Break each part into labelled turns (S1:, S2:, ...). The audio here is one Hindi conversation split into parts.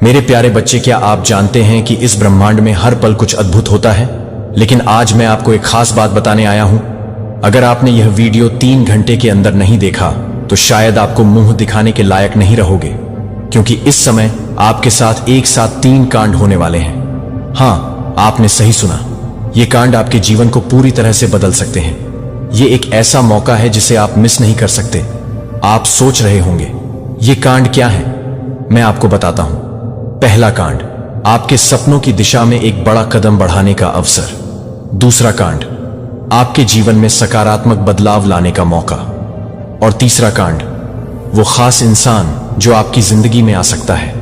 S1: मेरे प्यारे बच्चे, क्या आप जानते हैं कि इस ब्रह्मांड में हर पल कुछ अद्भुत होता है। लेकिन आज मैं आपको एक खास बात बताने आया हूं। अगर आपने यह वीडियो 3 घंटे के अंदर नहीं देखा तो शायद आपको मुंह दिखाने के लायक नहीं रहोगे, क्योंकि इस समय आपके साथ एक साथ 3 कांड होने वाले हैं। हाँ, आपने सही सुना। ये कांड आपके जीवन को पूरी तरह से बदल सकते हैं। ये एक ऐसा मौका है जिसे आप मिस नहीं कर सकते। आप सोच रहे होंगे ये कांड क्या है। मैं आपको बताता हूं। पहला कांड, आपके सपनों की दिशा में एक बड़ा कदम बढ़ाने का अवसर। दूसरा कांड, आपके जीवन में सकारात्मक बदलाव लाने का मौका। और तीसरा कांड, वो खास इंसान जो आपकी जिंदगी में आ सकता है,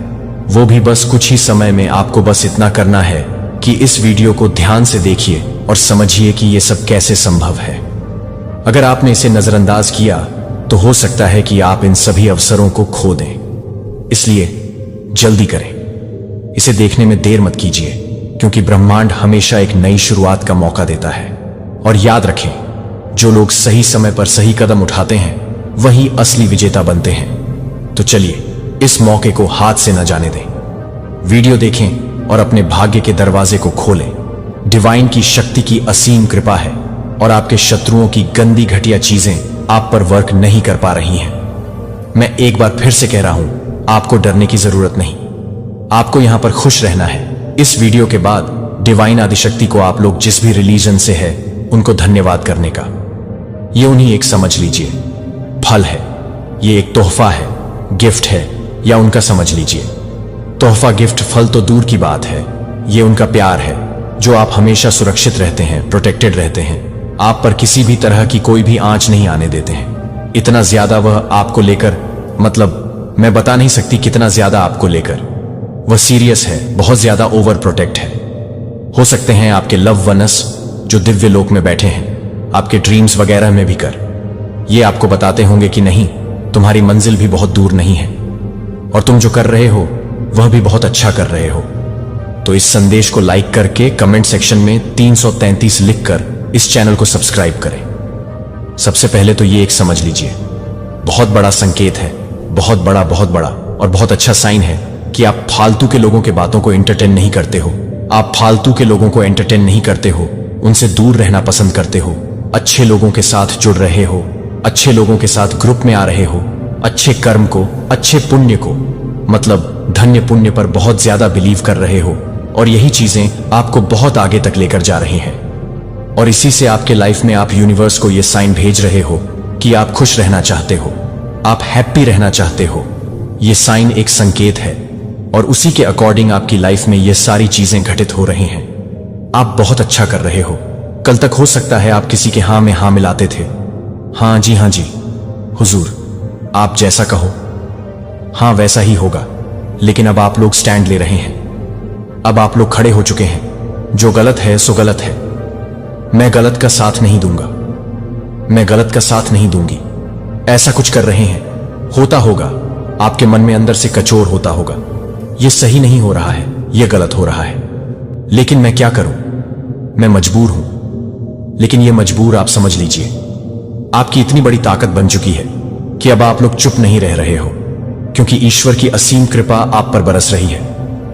S1: वो भी बस कुछ ही समय में। आपको बस इतना करना है कि इस वीडियो को ध्यान से देखिए और समझिए कि ये सब कैसे संभव है। अगर आपने इसे नजरअंदाज किया तो हो सकता है कि आप इन सभी अवसरों को खो दें। इसलिए जल्दी करें, इसे देखने में देर मत कीजिए, क्योंकि ब्रह्मांड हमेशा एक नई शुरुआत का मौका देता है। और याद रखें, जो लोग सही समय पर सही कदम उठाते हैं वही असली विजेता बनते हैं। तो चलिए इस मौके को हाथ से न जाने दें। वीडियो देखें और अपने भाग्य के दरवाजे को खोलें। डिवाइन की शक्ति की असीम कृपा है और आपके शत्रुओं की गंदी घटिया चीजें आप पर वर्क नहीं कर पा रही हैं। मैं एक बार फिर से कह रहा हूं, आपको डरने की जरूरत नहीं। आपको यहां पर खुश रहना है। इस वीडियो के बाद डिवाइन आदिशक्ति को आप लोग जिस भी रिलीजन से है उनको धन्यवाद करने का। ये उन्हीं एक समझ लीजिए फल है, ये एक तोहफा है, गिफ्ट है, या उनका समझ लीजिए। तोहफा, गिफ्ट, फल तो दूर की बात है। ये उनका प्यार है जो आप हमेशा सुरक्षित रहते हैं, प्रोटेक्टेड रहते हैं। आप पर किसी भी तरह की कोई भी आंच नहीं आने देते हैं। इतना ज्यादा वह आपको लेकर, मतलब मैं बता नहीं सकती कितना ज्यादा आपको लेकर वह सीरियस है, बहुत ज्यादा ओवर प्रोटेक्ट है। हो सकते हैं आपके लव वनस जो दिव्य लोक में बैठे हैं, आपके ड्रीम्स वगैरह में भी कर ये आपको बताते होंगे कि नहीं, तुम्हारी मंजिल भी बहुत दूर नहीं है और तुम जो कर रहे हो वह भी बहुत अच्छा कर रहे हो। तो इस संदेश को लाइक करके कमेंट सेक्शन में 333 लिखकर इस चैनल को सब्सक्राइब करें। सबसे पहले तो ये एक समझ लीजिए, बहुत बड़ा संकेत है, बहुत बड़ा और बहुत अच्छा साइन है कि आप फालतू के लोगों के बातों को एंटरटेन नहीं करते हो। आप फालतू के लोगों को एंटरटेन नहीं करते हो, उनसे दूर रहना पसंद करते हो। अच्छे लोगों के साथ जुड़ रहे हो, अच्छे लोगों के साथ ग्रुप में आ रहे हो, अच्छे कर्म को, अच्छे पुण्य को, मतलब धन्य पुण्य पर बहुत ज्यादा बिलीव कर रहे हो। और यही चीजें आपको बहुत आगे तक लेकर जा रही हैं। और इसी से आपके लाइफ में आप यूनिवर्स को यह साइन भेज रहे हो कि आप खुश रहना चाहते हो, आप हैप्पी रहना चाहते हो। यह साइन एक संकेत है और उसी के अकॉर्डिंग आपकी लाइफ में ये सारी चीजें घटित हो रही हैं। आप बहुत अच्छा कर रहे हो। कल तक हो सकता है आप किसी के हाँ में हाँ मिलाते थे। हाँ जी हुजूर, आप जैसा कहो हाँ वैसा ही होगा। लेकिन अब आप लोग स्टैंड ले रहे हैं। अब आप लोग खड़े हो चुके हैं। जो गलत है सो गलत है। मैं गलत का साथ नहीं दूंगा, मैं गलत का साथ नहीं दूंगी। ऐसा कुछ कर रहे हैं, होता होगा आपके मन में अंदर से कचोर होता होगा, ये सही नहीं हो रहा है, ये गलत हो रहा है। लेकिन मैं क्या करूं, मैं मजबूर हूं। लेकिन ये मजबूर आप समझ लीजिए, आपकी इतनी बड़ी ताकत बन चुकी है कि अब आप लोग चुप नहीं रह रहे हो, क्योंकि ईश्वर की असीम कृपा आप पर बरस रही है।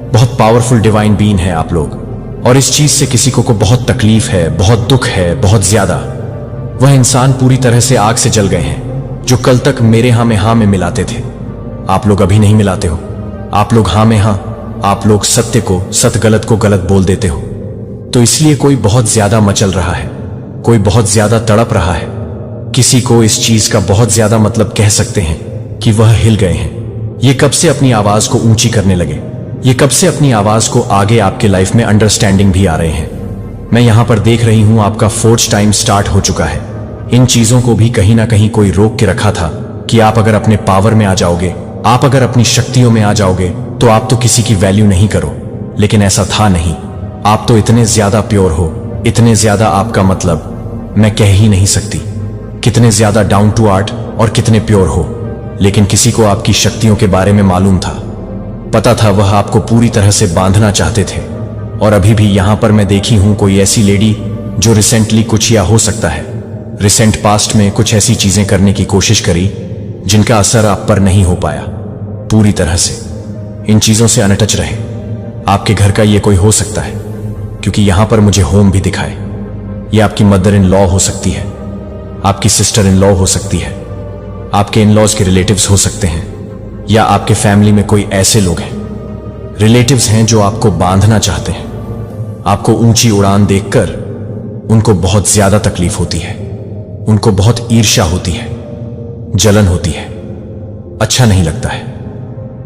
S1: बहुत पावरफुल डिवाइन बीइंग है आप लोग, और इस चीज से किसी को बहुत तकलीफ है, बहुत दुख है, बहुत ज्यादा। वह इंसान पूरी तरह से आग से जल गए हैं जो कल तक मेरे हाँ में हाँ में मिलाते थे। आप लोग अभी नहीं मिलाते हो। आप लोग हाँ में हाँ, आप लोग सत्य को सत, गलत को गलत बोल देते हो। तो इसलिए कोई बहुत ज्यादा मचल रहा है, कोई बहुत ज्यादा तड़प रहा है। किसी को इस चीज का बहुत ज्यादा मतलब कह सकते हैं कि वह हिल गए हैं। ये कब से अपनी आवाज को ऊंची करने लगे, ये कब से अपनी आवाज को आगे आपके लाइफ में अंडरस्टैंडिंग भी आ रहे हैं। मैं यहां पर देख रही हूं आपका 4th टाइम स्टार्ट हो चुका है। इन चीजों को भी कहीं ना कहीं कोई रोक के रखा था कि आप अगर अपने पावर में आ जाओगे, आप अगर अपनी शक्तियों में आ जाओगे तो आप तो किसी की वैल्यू नहीं करो। लेकिन ऐसा था नहीं। आप तो इतने ज्यादा प्योर हो, इतने ज्यादा, आपका मतलब मैं कह ही नहीं सकती कितने ज्यादा डाउन टू अर्थ और कितने प्योर हो। लेकिन किसी को आपकी शक्तियों के बारे में मालूम था, पता था। वह आपको पूरी तरह से बांधना चाहते थे। और अभी भी यहां पर मैं देखी हूं कोई ऐसी लेडी जो रिसेंटली कुछ, या हो सकता है रिसेंट पास्ट में कुछ ऐसी चीजें करने की कोशिश करी जिनका असर आप पर नहीं हो पाया पूरी तरह से। इन चीजों से अनटच रहे। आपके घर का ये कोई हो सकता है, क्योंकि यहां पर मुझे होम भी दिखाए। ये आपकी मदर इन लॉ हो सकती है, आपकी सिस्टर इन लॉ हो सकती है, आपके इन लॉज के रिलेटिव्स हो सकते हैं, या आपके फैमिली में कोई ऐसे लोग हैं, रिलेटिव्स हैं जो आपको बांधना चाहते हैं। आपको ऊंची उड़ान देखकर उनको बहुत ज्यादा तकलीफ होती है, उनको बहुत ईर्ष्या होती है, जलन होती है, अच्छा नहीं लगता है।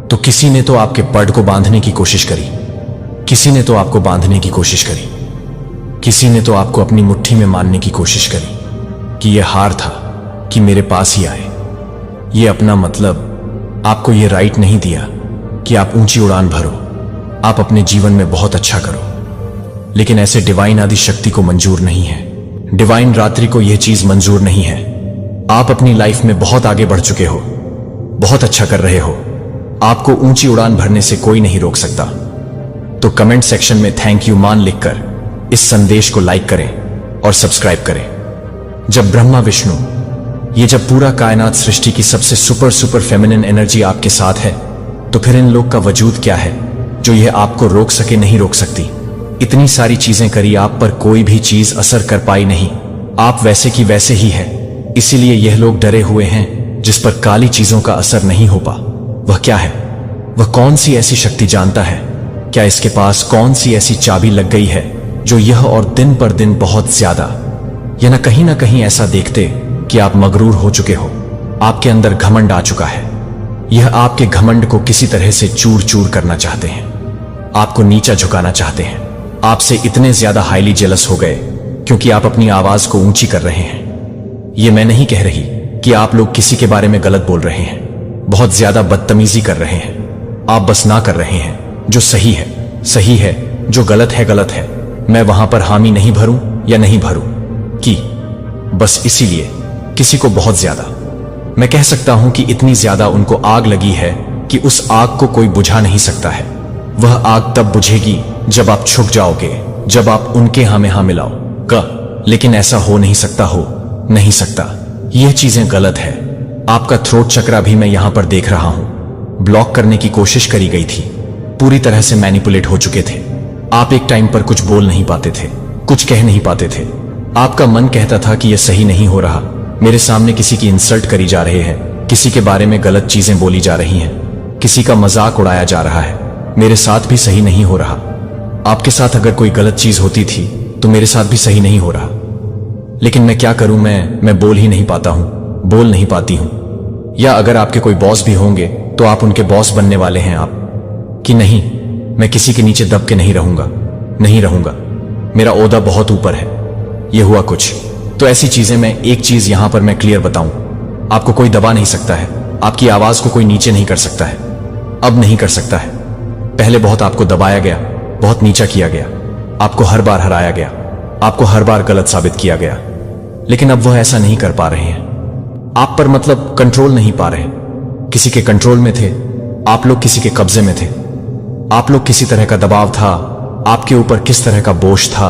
S1: तो किसी ने तो आपके पड को बांधने की कोशिश करी, किसी ने तो आपको बांधने की कोशिश करी, किसी ने तो आपको अपनी मुट्ठी में मारने की कोशिश करी कि यह हार था कि मेरे पास ही आए। ये अपना मतलब आपको ये राइट नहीं दिया कि आप ऊंची उड़ान भरो, आप अपने जीवन में बहुत अच्छा करो। लेकिन ऐसे डिवाइन आदि शक्ति को मंजूर नहीं है, डिवाइन रात्रि को यह चीज मंजूर नहीं है। आप अपनी लाइफ में बहुत आगे बढ़ चुके हो, बहुत अच्छा कर रहे हो, आपको ऊंची उड़ान भरने से कोई नहीं रोक सकता। तो कमेंट सेक्शन में थैंक यू मान लिखकर इस संदेश को लाइक करें और सब्सक्राइब करें। जब ब्रह्मा विष्णु, ये जब पूरा कायनात सृष्टि की सबसे सुपर फेमिनिन एनर्जी आपके साथ है, तो फिर इन लोग का वजूद क्या है जो यह आपको रोक सके? नहीं रोक सकती। इतनी सारी चीजें करी, आप पर कोई भी चीज असर कर पाई नहीं। आप वैसे की वैसे ही है, इसीलिए यह लोग डरे हुए हैं जिस पर काली चीजों का असर नहीं हो पा। वह क्या है? वह कौन सी ऐसी शक्ति जानता है? क्या इसके पास कौन सी ऐसी चाबी लग गई है जो यह और दिन पर दिन बहुत ज्यादा या ना कहीं ऐसा देखते कि आप मगरूर हो चुके हो, आपके अंदर घमंड आ चुका है। यह आपके घमंड को किसी तरह से चूर चूर करना चाहते हैं, आपको नीचा झुकाना चाहते हैं, आपसे इतने ज्यादा हाईली जेलस हो गए क्योंकि आप अपनी आवाज को ऊंची कर रहे हैं। यह मैं नहीं कह रही कि आप लोग किसी के बारे में गलत बोल रहे हैं, बहुत ज्यादा बदतमीजी कर रहे हैं। आप बस ना कर रहे हैं जो सही है सही है, जो गलत है गलत है। मैं वहां पर हामी नहीं भरूं या नहीं भरूं कि बस इसीलिए किसी को बहुत ज्यादा, मैं कह सकता हूं कि इतनी ज्यादा उनको आग लगी है कि उस आग को कोई बुझा नहीं सकता है। वह आग तब बुझेगी जब आप छुप जाओगे, जब आप उनके हाँ में हाँ मिलाओ। लेकिन ऐसा हो नहीं सकता, हो नहीं सकता। यह चीजें गलत है। आपका थ्रोट चक्रा भी मैं यहां पर देख रहा हूं, ब्लॉक करने की कोशिश करी गई थी, पूरी तरह से मैनिपुलेट हो चुके थे। आप एक टाइम पर कुछ बोल नहीं पाते थे, कुछ कह नहीं पाते थे। आपका मन कहता था कि यह सही नहीं हो रहा, मेरे सामने किसी की इंसल्ट करी जा रही है, किसी के बारे में गलत चीजें बोली जा रही हैं, किसी का मजाक उड़ाया जा रहा है, मेरे साथ भी सही नहीं हो रहा। आपके साथ अगर कोई गलत चीज होती थी तो मेरे साथ भी सही नहीं हो रहा। लेकिन मैं क्या करूं, मैं बोल ही नहीं पाता हूं, बोल नहीं पाती हूं। या अगर आपके कोई बॉस भी होंगे तो आप उनके बॉस बनने वाले हैं आप कि नहीं? मैं किसी के नीचे दब के नहीं रहूंगा, नहीं रहूंगा। मेरा ओहदा बहुत ऊपर है। यह हुआ कुछ तो ऐसी चीजें, मैं एक चीज यहां पर मैं क्लियर बताऊं, आपको कोई दबा नहीं सकता है, आपकी आवाज को कोई नीचे नहीं कर सकता है, अब नहीं कर सकता है। पहले बहुत आपको दबाया गया, बहुत नीचा किया गया, आपको हर बार हराया गया, आपको हर बार गलत साबित किया गया। लेकिन अब वह ऐसा नहीं कर पा रहे हैं, आप पर मतलब कंट्रोल नहीं पा रहे। किसी के कंट्रोल में थे आप लोग, किसी के कब्जे में थे आप लोग, किसी तरह का दबाव था आपके ऊपर, किस तरह का बोझ था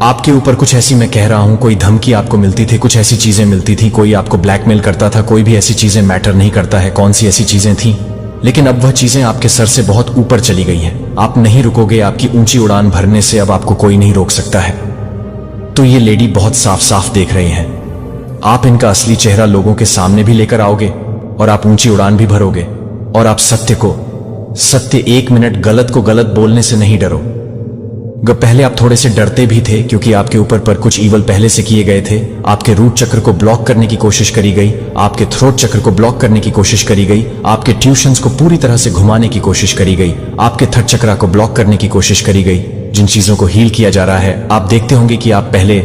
S1: आपके ऊपर। कुछ ऐसी, मैं कह रहा हूं, कोई धमकी आपको मिलती थी, कुछ ऐसी चीजें मिलती थी, कोई आपको ब्लैकमेल करता था, कोई भी ऐसी चीजें मैटर नहीं करता है कौन सी ऐसी चीजें थी। लेकिन अब वह चीजें आपके सर से बहुत ऊपर चली गई हैं, आप नहीं रुकोगे। आपकी ऊंची उड़ान भरने से अब आपको कोई नहीं रोक सकता है। तो ये लेडी बहुत साफ साफ देख रहे हैं, आप इनका असली चेहरा लोगों के सामने भी लेकर आओगे और आप ऊंची उड़ान भी भरोगे और आप सत्य, एक मिनट गलत को गलत बोलने से नहीं डरो। पहले आप थोड़े से डरते भी थे क्योंकि आपके ऊपर पर कुछ ईवल पहले से किए गए थे। आपके रूट चक्र को ब्लॉक करने की कोशिश करी गई, आपके थ्रोट चक्र को ब्लॉक करने की कोशिश करी गई, आपके ट्यूशंस को पूरी तरह से घुमाने की कोशिश करी गई, आपके थर्ड चक्रा को ब्लॉक करने की कोशिश करी गई। जिन चीजों को हील किया जा रहा है, आप देखते होंगे कि आप पहले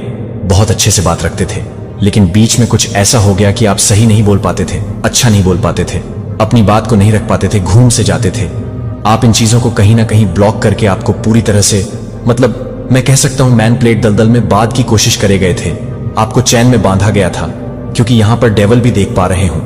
S1: बहुत अच्छे से बात रखते थे, लेकिन बीच में कुछ ऐसा हो गया कि आप सही नहीं बोल पाते थे, अच्छा नहीं बोल पाते थे, अपनी बात को नहीं रख पाते थे, घूम से जाते थे। आप इन चीजों को कहीं ना कहीं ब्लॉक करके आपको पूरी तरह से, मतलब मैं कह सकता हूं, मैन प्लेट दलदल में बांध की कोशिश करे गए थे। आपको चैन में बांधा गया था क्योंकि यहां पर डेवल भी देख पा रहे हूं।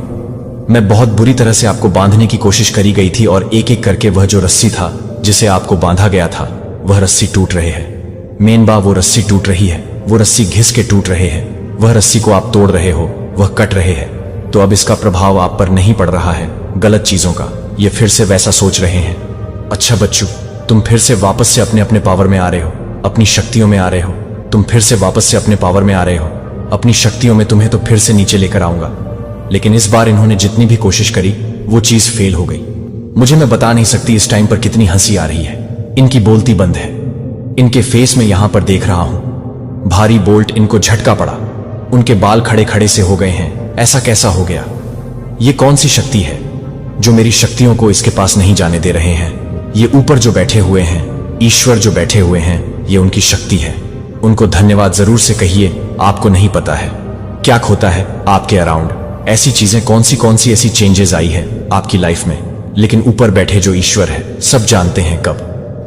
S1: मैं बहुत बुरी तरह से आपको बांधने की कोशिश करी गई थी और एक एक करके वह जो रस्सी था जिसे आपको बांधा गया था, वह रस्सी टूट रहे है। मेन बा वो रस्सी टूट रही है, वो रस्सी घिस के टूट रहे हैं, वह रस्सी को आप तोड़ रहे हो, वह कट रहे हैं। तो अब इसका प्रभाव आप पर नहीं पड़ रहा है गलत चीजों का। ये फिर से वैसा सोच रहे हैं, अच्छा बच्चू, तुम फिर से वापस से अपने अपने पावर में आ रहे हो, अपनी शक्तियों में आ रहे हो। तुम फिर से वापस से अपने पावर में आ रहे हो, अपनी शक्तियों में। तुम्हें तो फिर से नीचे लेकर आऊंगा। लेकिन इस बार इन्होंने जितनी भी कोशिश करी वो चीज फेल हो गई। मुझे मैं बता नहीं सकती इस टाइम पर कितनी हंसी आ रही है। इनकी बोलती बंद है। इनके फेस में यहां पर देख रहा हूं भारी बोल्ट इनको झटका पड़ा। उनके बाल खड़े खड़े से हो गए हैं। ऐसा कैसा हो गया? ये कौन सी शक्ति है जो मेरी शक्तियों को इसके पास नहीं जाने दे रहे हैं? ये ऊपर जो बैठे हुए हैं, ईश्वर जो बैठे हुए हैं, ये उनकी शक्ति है। उनको धन्यवाद जरूर से कहिए। आपको नहीं पता है क्या खोता है आपके अराउंड। ऐसी चीजें कौन सी ऐसी चेंजेस आई है आपकी लाइफ में, लेकिन ऊपर बैठे जो ईश्वर है सब जानते हैं कब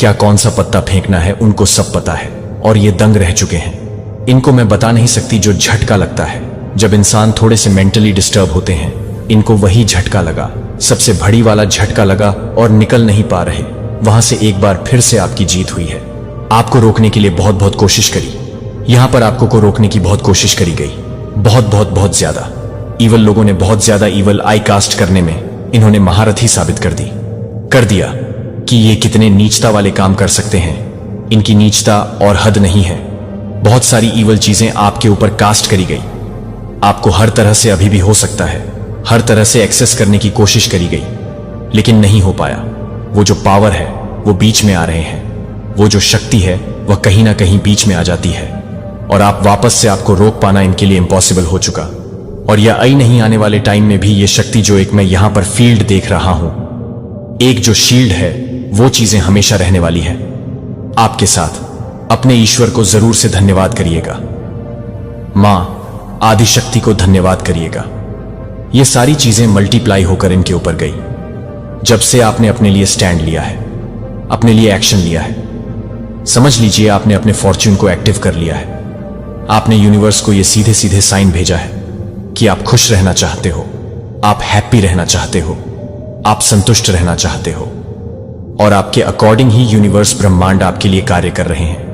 S1: क्या कौन सा पत्ता फेंकना है। उनको सब पता है और ये दंग रह चुके हैं। इनको मैं बता नहीं सकती जो झटका लगता है जब इंसान थोड़े से मेंटली डिस्टर्ब होते हैं। इनको वही झटका लगा, सबसे बड़ी वाला झटका लगा और निकल नहीं पा रहे। वहां से एक बार फिर से आपकी जीत हुई है। आपको रोकने के लिए बहुत बहुत कोशिश करी। यहां पर आपको को रोकने की बहुत कोशिश करी गई, बहुत ज्यादा। ईवल लोगों ने बहुत ज्यादा ईवल आई कास्ट करने में इन्होंने महारथी साबित कर दिया कि ये कितने नीचता वाले काम कर सकते हैं। इनकी नीचता और हद नहीं है। बहुत सारी ईवल चीजें आपके ऊपर कास्ट करी गई। आपको हर तरह से अभी भी हो सकता है, हर तरह से एक्सेस करने की कोशिश करी गई, लेकिन नहीं हो पाया। वो जो पावर है वो बीच में आ रहे हैं। वो जो शक्ति है वह कहीं ना कहीं बीच में आ जाती है और आप वापस से आपको रोक पाना इनके लिए इम्पॉसिबल हो चुका। और यह आई नहीं आने वाले टाइम में भी ये शक्ति जो एक मैं यहां पर फील्ड देख रहा हूं, एक जो शील्ड है, वो चीजें हमेशा रहने वाली है आपके साथ। अपने ईश्वर को जरूर से धन्यवाद करिएगा। मां आदिशक्ति को धन्यवाद करिएगा। ये सारी चीजें मल्टीप्लाई होकर इनके ऊपर गई जब से आपने अपने लिए स्टैंड लिया है, अपने लिए एक्शन लिया है। समझ लीजिए आपने अपने फॉर्च्यून को एक्टिव कर लिया है। आपने यूनिवर्स को ये सीधे सीधे साइन भेजा है कि आप खुश रहना चाहते हो, आप हैप्पी रहना चाहते हो, आप संतुष्ट रहना चाहते हो और आपके अकॉर्डिंग ही यूनिवर्स ब्रह्मांड आपके लिए कार्य कर रहे हैं।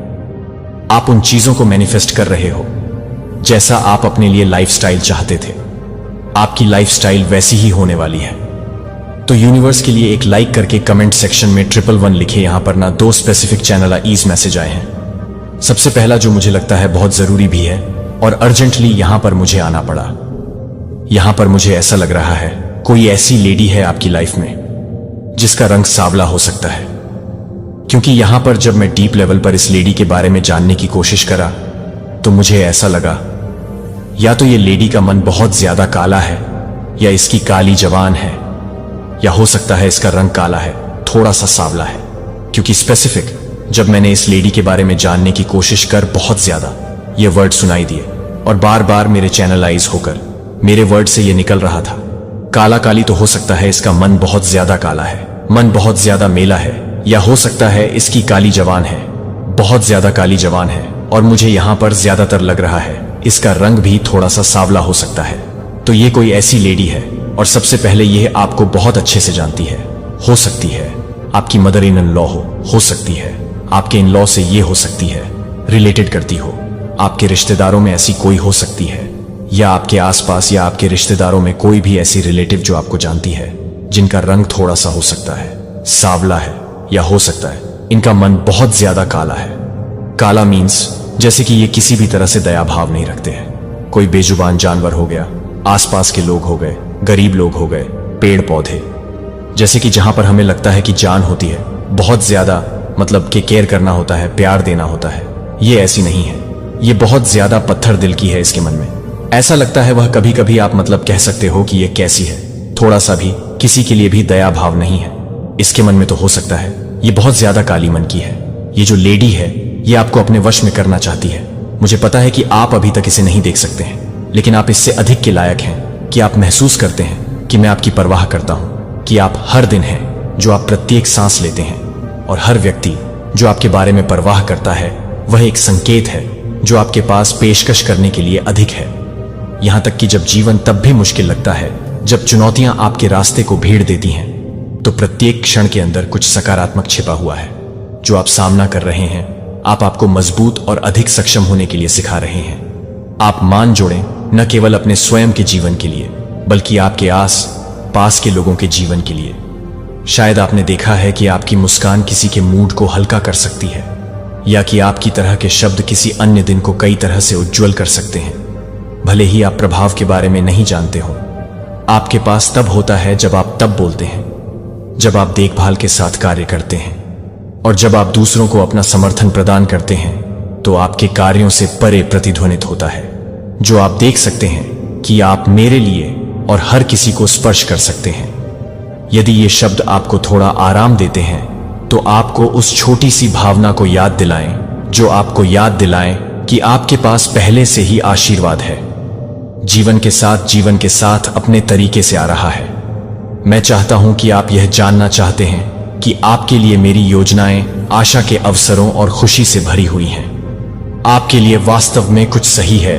S1: आप उन चीजों को मैनिफेस्ट कर रहे हो जैसा आप अपने लिए लाइफस्टाइल चाहते थे। आपकी लाइफस्टाइल वैसी ही होने वाली है। तो यूनिवर्स के लिए एक लाइक करके कमेंट सेक्शन में 111 लिखे। यहां पर ना 2 स्पेसिफिक चैनल ईज मैसेज आए हैं। सबसे पहला जो मुझे लगता है बहुत जरूरी भी है और अर्जेंटली यहां पर मुझे आना पड़ा। यहां पर मुझे ऐसा लग रहा है कोई ऐसी लेडी है आपकी लाइफ में जिसका रंग सांवला हो सकता है, क्योंकि यहां पर जब मैं डीप लेवल पर इस लेडी के बारे में जानने की कोशिश करा तो मुझे ऐसा लगा या तो ये लेडी का मन बहुत ज्यादा काला है या इसकी काली जवान है, या हो सकता है इसका रंग काला है, थोड़ा सा सांवला है। क्योंकि स्पेसिफिक जब मैंने इस लेडी के बारे में जानने की कोशिश कर बहुत ज्यादा ये वर्ड सुनाई दिए और बार बार मेरे चैनलाइज होकर मेरे वर्ड से ये निकल रहा था। काला काली तो हो सकता है इसका मन बहुत ज्यादा काला है, मन बहुत ज्यादा मेला है, या हो सकता है इसकी काली जवान है, बहुत ज्यादा काली जवान है। और मुझे यहां पर ज्यादातर लग रहा है इसका रंग भी थोड़ा सा सांवला हो सकता है। तो ये कोई ऐसी लेडी है और सबसे पहले ये आपको बहुत अच्छे से जानती है। हो सकती है आपकी मदर इन लॉ हो सकती है आपके इन लॉ से ये हो सकती है, रिलेटेड करती हो। आपके रिश्तेदारों में ऐसी कोई हो सकती है, या आपके आसपास या आपके रिश्तेदारों में कोई भी ऐसी रिलेटिव जो आपको जानती है जिनका रंग थोड़ा सा हो सकता है सांवला है, या हो सकता है इनका मन बहुत ज्यादा काला है। काला मीन्स जैसे कि ये किसी भी तरह से दया भाव नहीं रखते हैं। कोई बेजुबान जानवर हो गया, आसपास के लोग हो गए, गरीब लोग हो गए, पेड़ पौधे, जैसे कि जहां पर हमें लगता है कि जान होती है, बहुत ज्यादा मतलब कि केयर करना होता है, प्यार देना होता है, ये ऐसी नहीं है। ये बहुत ज्यादा पत्थर दिल की है इसके मन में। ऐसा लगता है वह कभी कभी आप मतलब कह सकते हो कि ये कैसी है, थोड़ा सा भी किसी के लिए भी दया भाव नहीं है इसके मन में। तो हो सकता है ये बहुत ज्यादा काली मन की है। ये जो लेडी है ये आपको अपने वश में करना चाहती है। मुझे पता है कि आप अभी तक इसे नहीं देख सकते हैं, लेकिन आप इससे अधिक के लायक हैं कि आप महसूस करते हैं कि मैं आपकी परवाह करता हूं, कि आप हर दिन हैं जो आप प्रत्येक सांस लेते हैं, और हर व्यक्ति जो आपके बारे में परवाह करता है वह एक संकेत है जो आपके पास पेशकश करने के लिए अधिक है। यहां तक कि जब जीवन तब भी मुश्किल लगता है, जब चुनौतियां आपके रास्ते को भीड़ देती हैं, तो प्रत्येक क्षण के अंदर कुछ सकारात्मक छिपा हुआ है जो आप सामना कर रहे हैं। आपको मजबूत और अधिक सक्षम होने के लिए सिखा रहे हैं। आप मान जोड़ें न केवल अपने स्वयं के जीवन के लिए, बल्कि आपके आस पास के लोगों के जीवन के लिए। शायद आपने देखा है कि आपकी मुस्कान किसी के मूड को हल्का कर सकती है, या कि आपकी तरह के शब्द किसी अन्य दिन को कई तरह से उज्ज्वल कर सकते हैं। भले ही आप प्रभाव के बारे में नहीं जानते हो, आपके पास तब होता है जब आप तब बोलते हैं, जब आप देखभाल के साथ कार्य करते हैं, और जब आप दूसरों को अपना समर्थन प्रदान करते हैं, तो आपके कार्यों से परे प्रतिध्वनित होता है, जो आप देख सकते हैं कि आप मेरे लिए और हर किसी को स्पर्श कर सकते हैं। यदि ये शब्द आपको थोड़ा आराम देते हैं, तो आपको उस छोटी सी भावना को याद दिलाएं, जो आपको याद दिलाएं कि आपके पास पहले से ही आशीर्वाद है, जीवन के साथ अपने तरीके से आ रहा है। मैं चाहता हूं कि आप यह जानना चाहते हैं कि आपके लिए मेरी योजनाएं आशा के अवसरों और खुशी से भरी हुई हैं। आपके लिए वास्तव में कुछ सही है।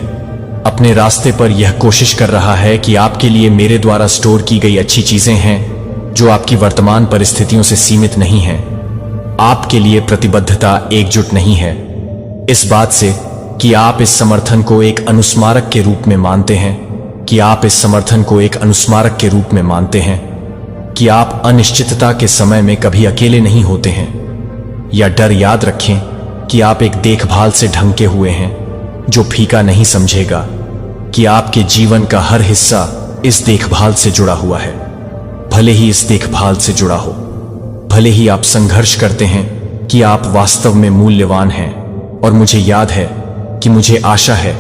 S1: अपने रास्ते पर यह कोशिश कर रहा है कि आपके लिए मेरे द्वारा स्टोर की गई अच्छी चीजें हैं, जो आपकी वर्तमान परिस्थितियों से सीमित नहीं हैं। आपके लिए प्रतिबद्धता एकजुट नहीं है इस बात से कि आप इस समर्थन को एक अनुस्मारक के रूप में मानते हैं, कि आप अनिश्चितता के समय में कभी अकेले नहीं होते हैं, या डर याद रखें कि आप एक देखभाल से ढंके हुए हैं जो फीका नहीं समझेगा, कि आपके जीवन का हर हिस्सा इस देखभाल से जुड़ा हुआ है। भले ही इस देखभाल से जुड़ा हो, भले ही आप संघर्ष करते हैं, कि आप वास्तव में मूल्यवान हैं, और मुझे याद है कि मुझे आशा है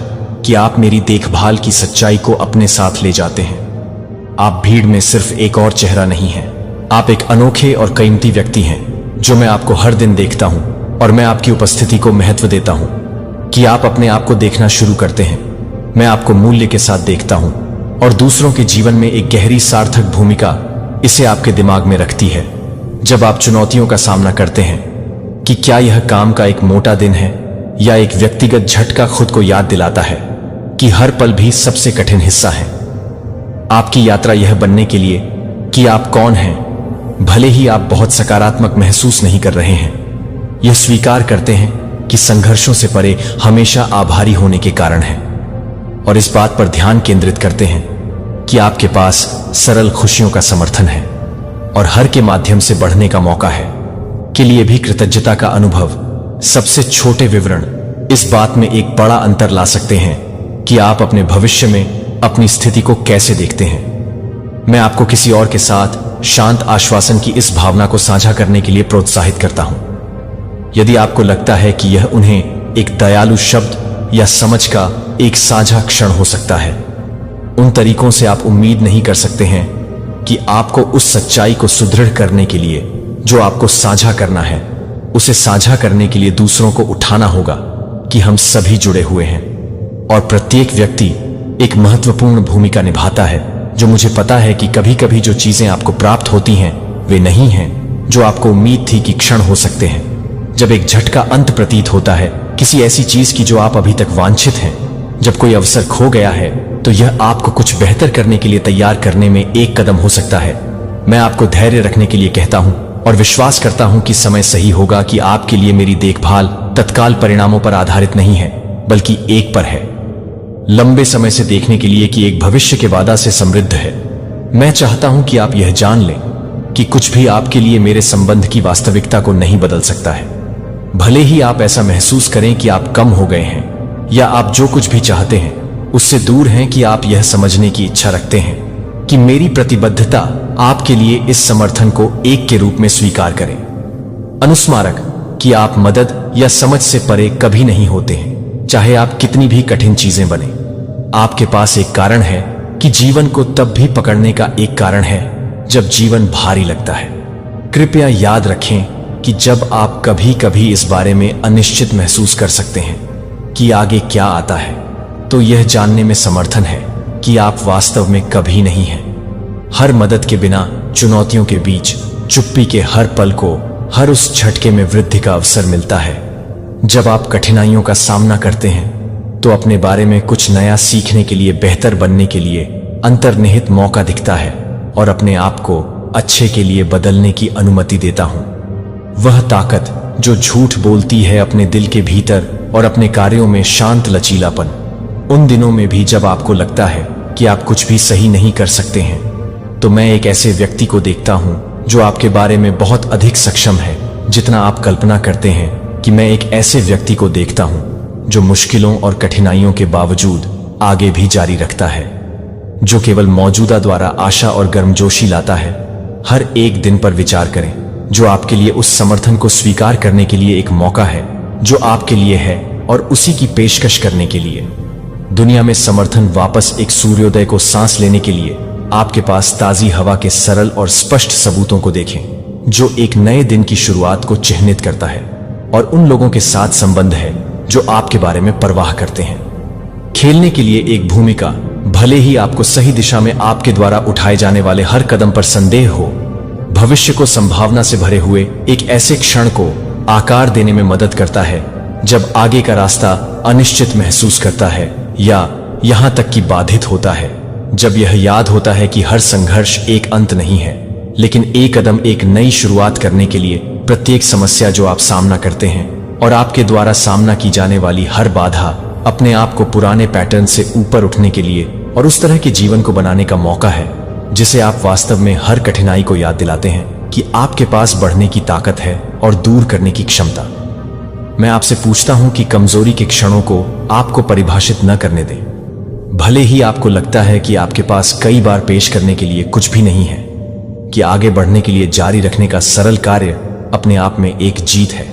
S1: कि आप मेरी देखभाल की सच्चाई को अपने साथ ले जाते हैं। आप भीड़ में सिर्फ एक और चेहरा नहीं हैं, आप एक अनोखे और कीमती व्यक्ति हैं, जो मैं आपको हर दिन देखता हूं, और मैं आपकी उपस्थिति को महत्व देता हूं कि आप अपने आप को देखना शुरू करते हैं। मैं आपको मूल्य के साथ देखता हूं, और दूसरों के जीवन में एक गहरी सार्थक भूमिका इसे आपके दिमाग में रखती है। जब आप चुनौतियों का सामना करते हैं, कि क्या यह काम का एक मोटा दिन है या एक व्यक्तिगत झटका खुद को याद दिलाता है कि हर पल भी सबसे कठिन हिस्सा है। आपकी यात्रा यह बनने के लिए कि आप कौन हैं, भले ही आप बहुत सकारात्मक महसूस नहीं कर रहे हैं, यह स्वीकार करते हैं कि संघर्षों से परे हमेशा आभारी होने के कारण है, और इस बात पर ध्यान केंद्रित करते हैं कि आपके पास सरल खुशियों का समर्थन है और हर के माध्यम से बढ़ने का मौका है, के लिए भी कृतज्ञता का अनुभव। सबसे छोटे विवरण इस बात में एक बड़ा अंतर ला सकते हैं कि आप अपने भविष्य में अपनी स्थिति को कैसे देखते हैं। मैं आपको किसी और के साथ शांत आश्वासन की इस भावना को साझा करने के लिए प्रोत्साहित करता हूं। यदि आपको लगता है कि यह उन्हें एक दयालु शब्द या समझ का एक साझा क्षण हो सकता है, उन तरीकों से आप उम्मीद नहीं कर सकते हैं कि आपको उस सच्चाई को सुदृढ़ करने के लिए जो आपको साझा करना है, उसे साझा करने के लिए दूसरों को उठाना होगा कि हम सभी जुड़े हुए हैं, और प्रत्येक व्यक्ति एक महत्वपूर्ण भूमिका निभाता है। जो मुझे पता है कि कभी कभी जो चीजें आपको प्राप्त होती हैं वे नहीं हैं जो आपको उम्मीद थी कि क्षण हो सकते हैं। जब एक झटका अंत प्रतीत होता है किसी ऐसी चीज की जो आप अभी तक वांछित हैं, जब कोई अवसर खो गया है, तो यह आपको कुछ बेहतर करने के लिए तैयार करने में एक कदम हो सकता है। मैं आपको धैर्य रखने के लिए कहता हूं और विश्वास करता हूं कि समय सही होगा, कि आपके लिए मेरी देखभाल तत्काल परिणामों पर आधारित नहीं है, बल्कि एक पर है, लंबे समय से देखने के लिए, कि एक भविष्य के वादा से समृद्ध है। मैं चाहता हूं कि आप यह जान लें कि कुछ भी आपके लिए मेरे संबंध की वास्तविकता को नहीं बदल सकता है। भले ही आप ऐसा महसूस करें कि आप कम हो गए हैं, या आप जो कुछ भी चाहते हैं उससे दूर हैं, कि आप यह समझने की इच्छा रखते हैं कि मेरी प्रतिबद्धता आपके लिए इस समर्थन को एक के रूप में स्वीकार करें। अनुस्मारक कि आप मदद या समझ से परे कभी नहीं होते हैं, चाहे आप कितनी भी कठिन चीजें बने। आपके पास एक कारण है कि जीवन को तब भी पकड़ने का एक कारण है जब जीवन भारी लगता है। कृपया याद रखें कि जब आप कभी कभी इस बारे में अनिश्चित महसूस कर सकते हैं कि आगे क्या आता है, तो यह जानने में समर्थन है कि आप वास्तव में कभी नहीं हैं। हर मदद के बिना, चुनौतियों के बीच, चुप्पी के हर पल को, हर उस झटके में वृद्धि का अवसर मिलता है। जब आप कठिनाइयों का सामना करते हैं तो अपने बारे में कुछ नया सीखने के लिए, बेहतर बनने के लिए अंतर्निहित मौका दिखता है, और अपने आप को अच्छे के लिए बदलने की अनुमति देता हूं। वह ताकत जो झूठ बोलती है अपने दिल के भीतर, और अपने कार्यों में शांत लचीलापन, उन दिनों में भी जब आपको लगता है कि आप कुछ भी सही नहीं कर सकते हैं, तो मैं एक ऐसे व्यक्ति को देखता हूं जो आपके बारे में बहुत अधिक सक्षम है जितना आप कल्पना करते हैं कि मैं एक ऐसे व्यक्ति को देखता हूं जो मुश्किलों और कठिनाइयों के बावजूद आगे भी जारी रखता है, जो केवल मौजूदा द्वारा आशा और गर्मजोशी लाता है। हर एक दिन पर विचार करें जो आपके लिए उस समर्थन को स्वीकार करने के लिए एक मौका है जो आपके लिए है और उसी की पेशकश करने के लिए। दुनिया में समर्थन वापस एक सूर्योदय को सांस लेने के लिए आपके पास ताजी हवा के सरल और स्पष्ट सबूतों को देखें जो एक नए दिन की शुरुआत को चिह्नित करता है और उन लोगों के साथ संबंध है जो आपके बारे में परवाह करते हैं। खेलने के लिए एक भूमिका, भले ही आपको सही दिशा में आपके द्वारा उठाए जाने वाले हर कदम पर संदेह हो, भविष्य को संभावना से भरे हुए एक ऐसे क्षण को आकार देने में मदद करता है जब आगे का रास्ता अनिश्चित महसूस करता है या यहां तक कि बाधित होता है। जब यह याद होता है कि हर संघर्ष एक अंत नहीं है लेकिन एक कदम एक नई शुरुआत करने के लिए। प्रत्येक समस्या जो आप सामना करते हैं और आपके द्वारा सामना की जाने वाली हर बाधा अपने आप को पुराने पैटर्न से ऊपर उठने के लिए और उस तरह के जीवन को बनाने का मौका है जिसे आप वास्तव में हर कठिनाई को याद दिलाते हैं कि आपके पास बढ़ने की ताकत है और दूर करने की क्षमता। मैं आपसे पूछता हूं कि कमजोरी के क्षणों को आपको परिभाषित न करने दें। भले ही आपको लगता है कि आपके पास कई बार पेश करने के लिए कुछ भी नहीं है, कि आगे बढ़ने के लिए जारी रखने का सरल कार्य अपने आप में एक जीत है।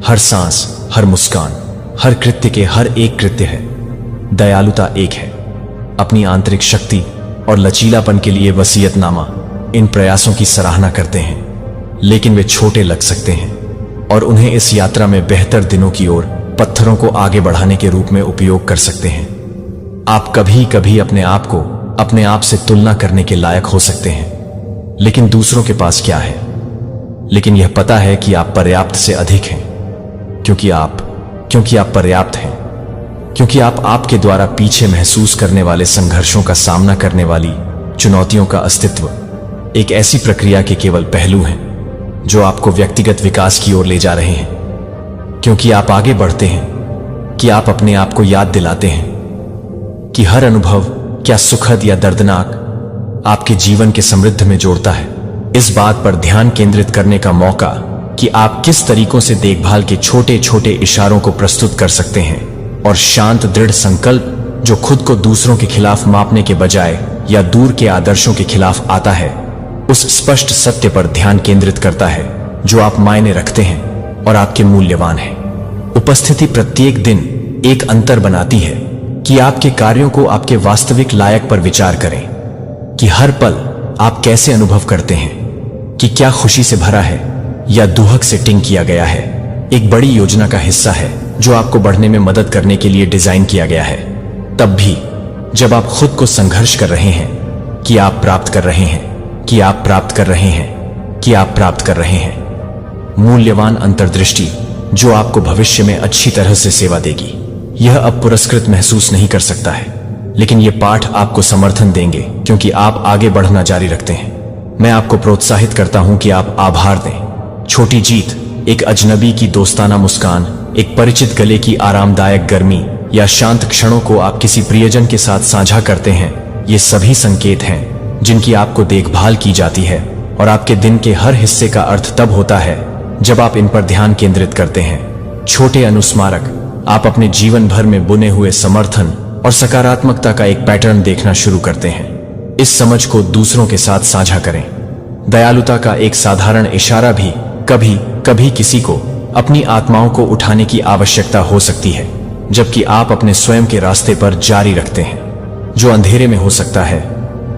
S1: हर सांस, हर मुस्कान, हर कृत्य के हर एक कृत्य है। दयालुता एक है। अपनी आंतरिक शक्ति और लचीलापन के लिए वसीयतनामा इन प्रयासों की सराहना करते हैं, लेकिन वे छोटे लग सकते हैं और उन्हें इस यात्रा में बेहतर दिनों की ओर पत्थरों को आगे बढ़ाने के रूप में उपयोग कर सकते हैं। आप कभी कभी अपने आप को अपने आप से तुलना करने के लायक हो सकते हैं, लेकिन दूसरों के पास क्या है? लेकिन यह पता है कि आप पर्याप्त से अधिक हैं, क्योंकि आप पर्याप्त हैं, क्योंकि आप आपके द्वारा पीछे महसूस करने वाले संघर्षों का सामना करने वाली चुनौतियों का अस्तित्व एक ऐसी प्रक्रिया के केवल पहलू हैं जो आपको व्यक्तिगत विकास की ओर ले जा रहे हैं। क्योंकि आप आगे बढ़ते हैं, कि आप अपने आप को याद दिलाते हैं कि हर अनुभव, क्या सुखद या दर्दनाक, आपके जीवन के समृद्ध में जोड़ता है। इस बात पर ध्यान केंद्रित करने का मौका कि आप किस तरीकों से देखभाल के छोटे छोटे इशारों को प्रस्तुत कर सकते हैं और शांत दृढ़ संकल्प जो खुद को दूसरों के खिलाफ मापने के बजाय या दूर के आदर्शों के खिलाफ आता है, उस स्पष्ट सत्य पर ध्यान केंद्रित करता है जो आप मायने रखते हैं और आपके मूल्यवान हैं। उपस्थिति प्रत्येक दिन एक अंतर बनाती है कि आपके कार्यों को आपके वास्तविक लायक पर विचार करें, कि हर पल आप कैसे अनुभव करते हैं, कि क्या खुशी से भरा है या दुहक से टिंग किया गया है। एक बड़ी योजना का हिस्सा है जो आपको बढ़ने में मदद करने के लिए डिजाइन किया गया है, तब भी जब आप खुद को संघर्ष कर रहे हैं कि आप प्राप्त कर रहे हैं, कि आप प्राप्त कर रहे हैं, कि आप प्राप्त कर रहे हैं। मूल्यवान अंतर्दृष्टि जो आपको भविष्य में अच्छी तरह से सेवा देगी। यह अब पुरस्कृत महसूस नहीं कर सकता है, लेकिन ये पाठ आपको समर्थन देंगे क्योंकि आप आगे बढ़ना जारी रखते हैं। मैं आपको प्रोत्साहित करता हूं कि आप आभार दें। छोटी जीत, एक अजनबी की दोस्ताना मुस्कान, एक परिचित गले की आरामदायक गर्मी या शांत क्षणों को आप किसी प्रियजन के साथ साझा करते हैं, ये सभी संकेत हैं जिनकी आपको देखभाल की जाती है और आपके दिन के हर हिस्से का अर्थ तब होता है जब आप इन पर ध्यान केंद्रित करते हैं। छोटे अनुस्मारक आप अपने जीवन भर में बुने हुए समर्थन और सकारात्मकता का एक पैटर्न देखना शुरू करते हैं। इस समझ को दूसरों के साथ साझा करें। दयालुता का एक साधारण इशारा भी कभी कभी किसी को अपनी आत्माओं को उठाने की आवश्यकता हो सकती है, जबकि आप अपने स्वयं के रास्ते पर जारी रखते हैं जो अंधेरे में हो सकता है।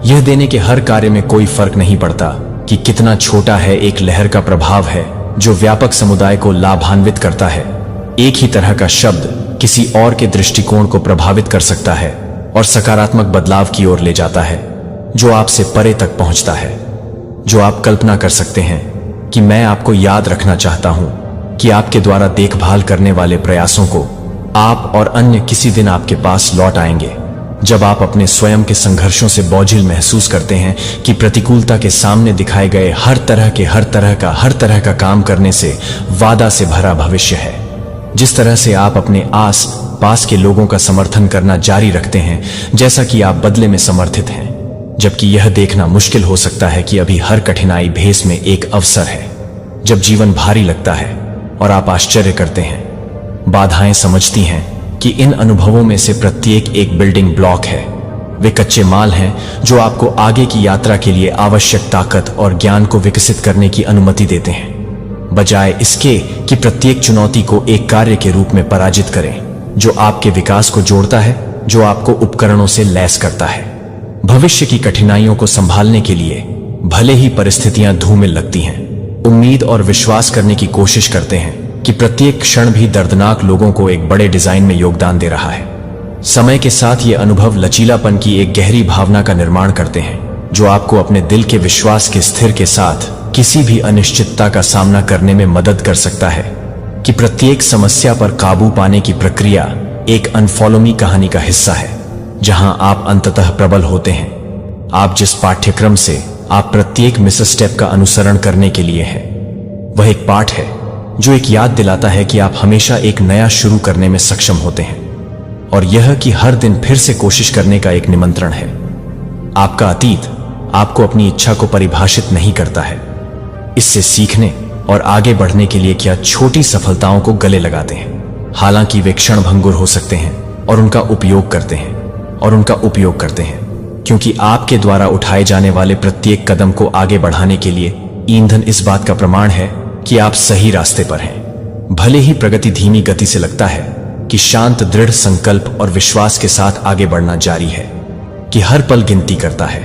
S1: यह देने के हर कार्य में कोई फर्क नहीं पड़ता कि कितना छोटा है, एक लहर का प्रभाव है जो व्यापक समुदाय को लाभान्वित करता है। एक ही तरह का शब्द किसी और के दृष्टिकोण को प्रभावित कर सकता है और सकारात्मक बदलाव की ओर ले जाता है जो आपसे परे तक पहुंचता है। जो आप कल्पना कर सकते हैं कि मैं आपको याद रखना चाहता हूं कि आपके द्वारा देखभाल करने वाले प्रयासों को आप और अन्य किसी दिन आपके पास लौट आएंगे, जब आप अपने स्वयं के संघर्षों से बोझिल महसूस करते हैं कि प्रतिकूलता के सामने दिखाए गए हर तरह का काम करने से वादा से भरा भविष्य है। जिस तरह से आप अपने आस पास के लोगों का समर्थन करना जारी रखते हैं, जैसा कि आप बदले में समर्थित हैं, जबकि यह देखना मुश्किल हो सकता है कि अभी हर कठिनाई भेस में एक अवसर है। जब जीवन भारी लगता है और आप आश्चर्य करते हैं, बाधाएं समझती हैं कि इन अनुभवों में से प्रत्येक एक बिल्डिंग ब्लॉक है। वे कच्चे माल हैं जो आपको आगे की यात्रा के लिए आवश्यक ताकत और ज्ञान को विकसित करने की अनुमति देते हैं, बजाय इसके कि प्रत्येक चुनौती को एक कार्य के रूप में पराजित करें जो आपके विकास को जोड़ता है, जो आपको उपकरणों से लैस करता है। भविष्य की कठिनाइयों को संभालने के लिए भले ही परिस्थितियां धूमिल लगती हैं, उम्मीद और विश्वास करने की कोशिश करते हैं कि प्रत्येक क्षण भी दर्दनाक लोगों को एक बड़े डिजाइन में योगदान दे रहा है। समय के साथ ये अनुभव लचीलापन की एक गहरी भावना का निर्माण करते हैं जो आपको अपने दिल के विश्वास के स्थिर के साथ किसी भी अनिश्चितता का सामना करने में मदद कर सकता है कि प्रत्येक समस्या पर काबू पाने की प्रक्रिया एक अनफॉलो मी कहानी का हिस्सा है, जहां आप अंततः प्रबल होते हैं। आप जिस पाठ्यक्रम से आप प्रत्येक मिसस्टेप का अनुसरण करने के लिए हैं, वह एक पाठ है जो एक याद दिलाता है कि आप हमेशा एक नया शुरू करने में सक्षम होते हैं, और यह कि हर दिन फिर से कोशिश करने का एक निमंत्रण है। आपका अतीत आपको अपनी इच्छा को परिभाषित नहीं करता है। इससे सीखने और आगे बढ़ने के लिए क्या छोटी सफलताओं को गले लगाते हैं, हालांकि वे क्षणभंगुर हो सकते हैं, और उनका उपयोग करते हैं क्योंकि आपके द्वारा उठाए जाने वाले प्रत्येक कदम को आगे बढ़ाने के लिए ईंधन इस बात का प्रमाण है कि आप सही रास्ते पर हैं। भले ही प्रगति धीमी गति से लगता है, कि शांत दृढ़ संकल्प और विश्वास के साथ आगे बढ़ना जारी है, कि हर पल गिनती करता है।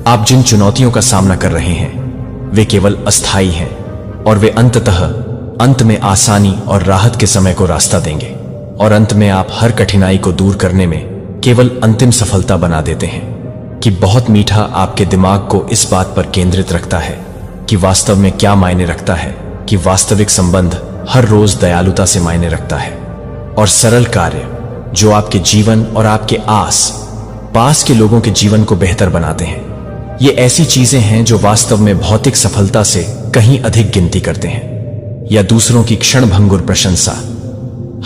S1: आप जिन चुनौतियों का सामना कर रहे हैं वे केवल अस्थायी हैं, और वे अंत में आसानी और राहत के समय को रास्ता देंगे, और अंत में आप हर कठिनाई को दूर करने में केवल अंतिम सफलता बना देते हैं। कि बहुत मीठा आपके दिमाग को इस बात पर केंद्रित रखता है कि वास्तव में क्या मायने रखता है, कि वास्तविक संबंध हर रोज दयालुता से मायने रखता है, और सरल कार्य जो आपके जीवन और आपके आस पास के लोगों के जीवन को बेहतर बनाते हैं। ये ऐसी चीजें हैं जो वास्तव में भौतिक सफलता से कहीं अधिक गिनती करते हैं, या दूसरों की क्षणभंगुर प्रशंसा,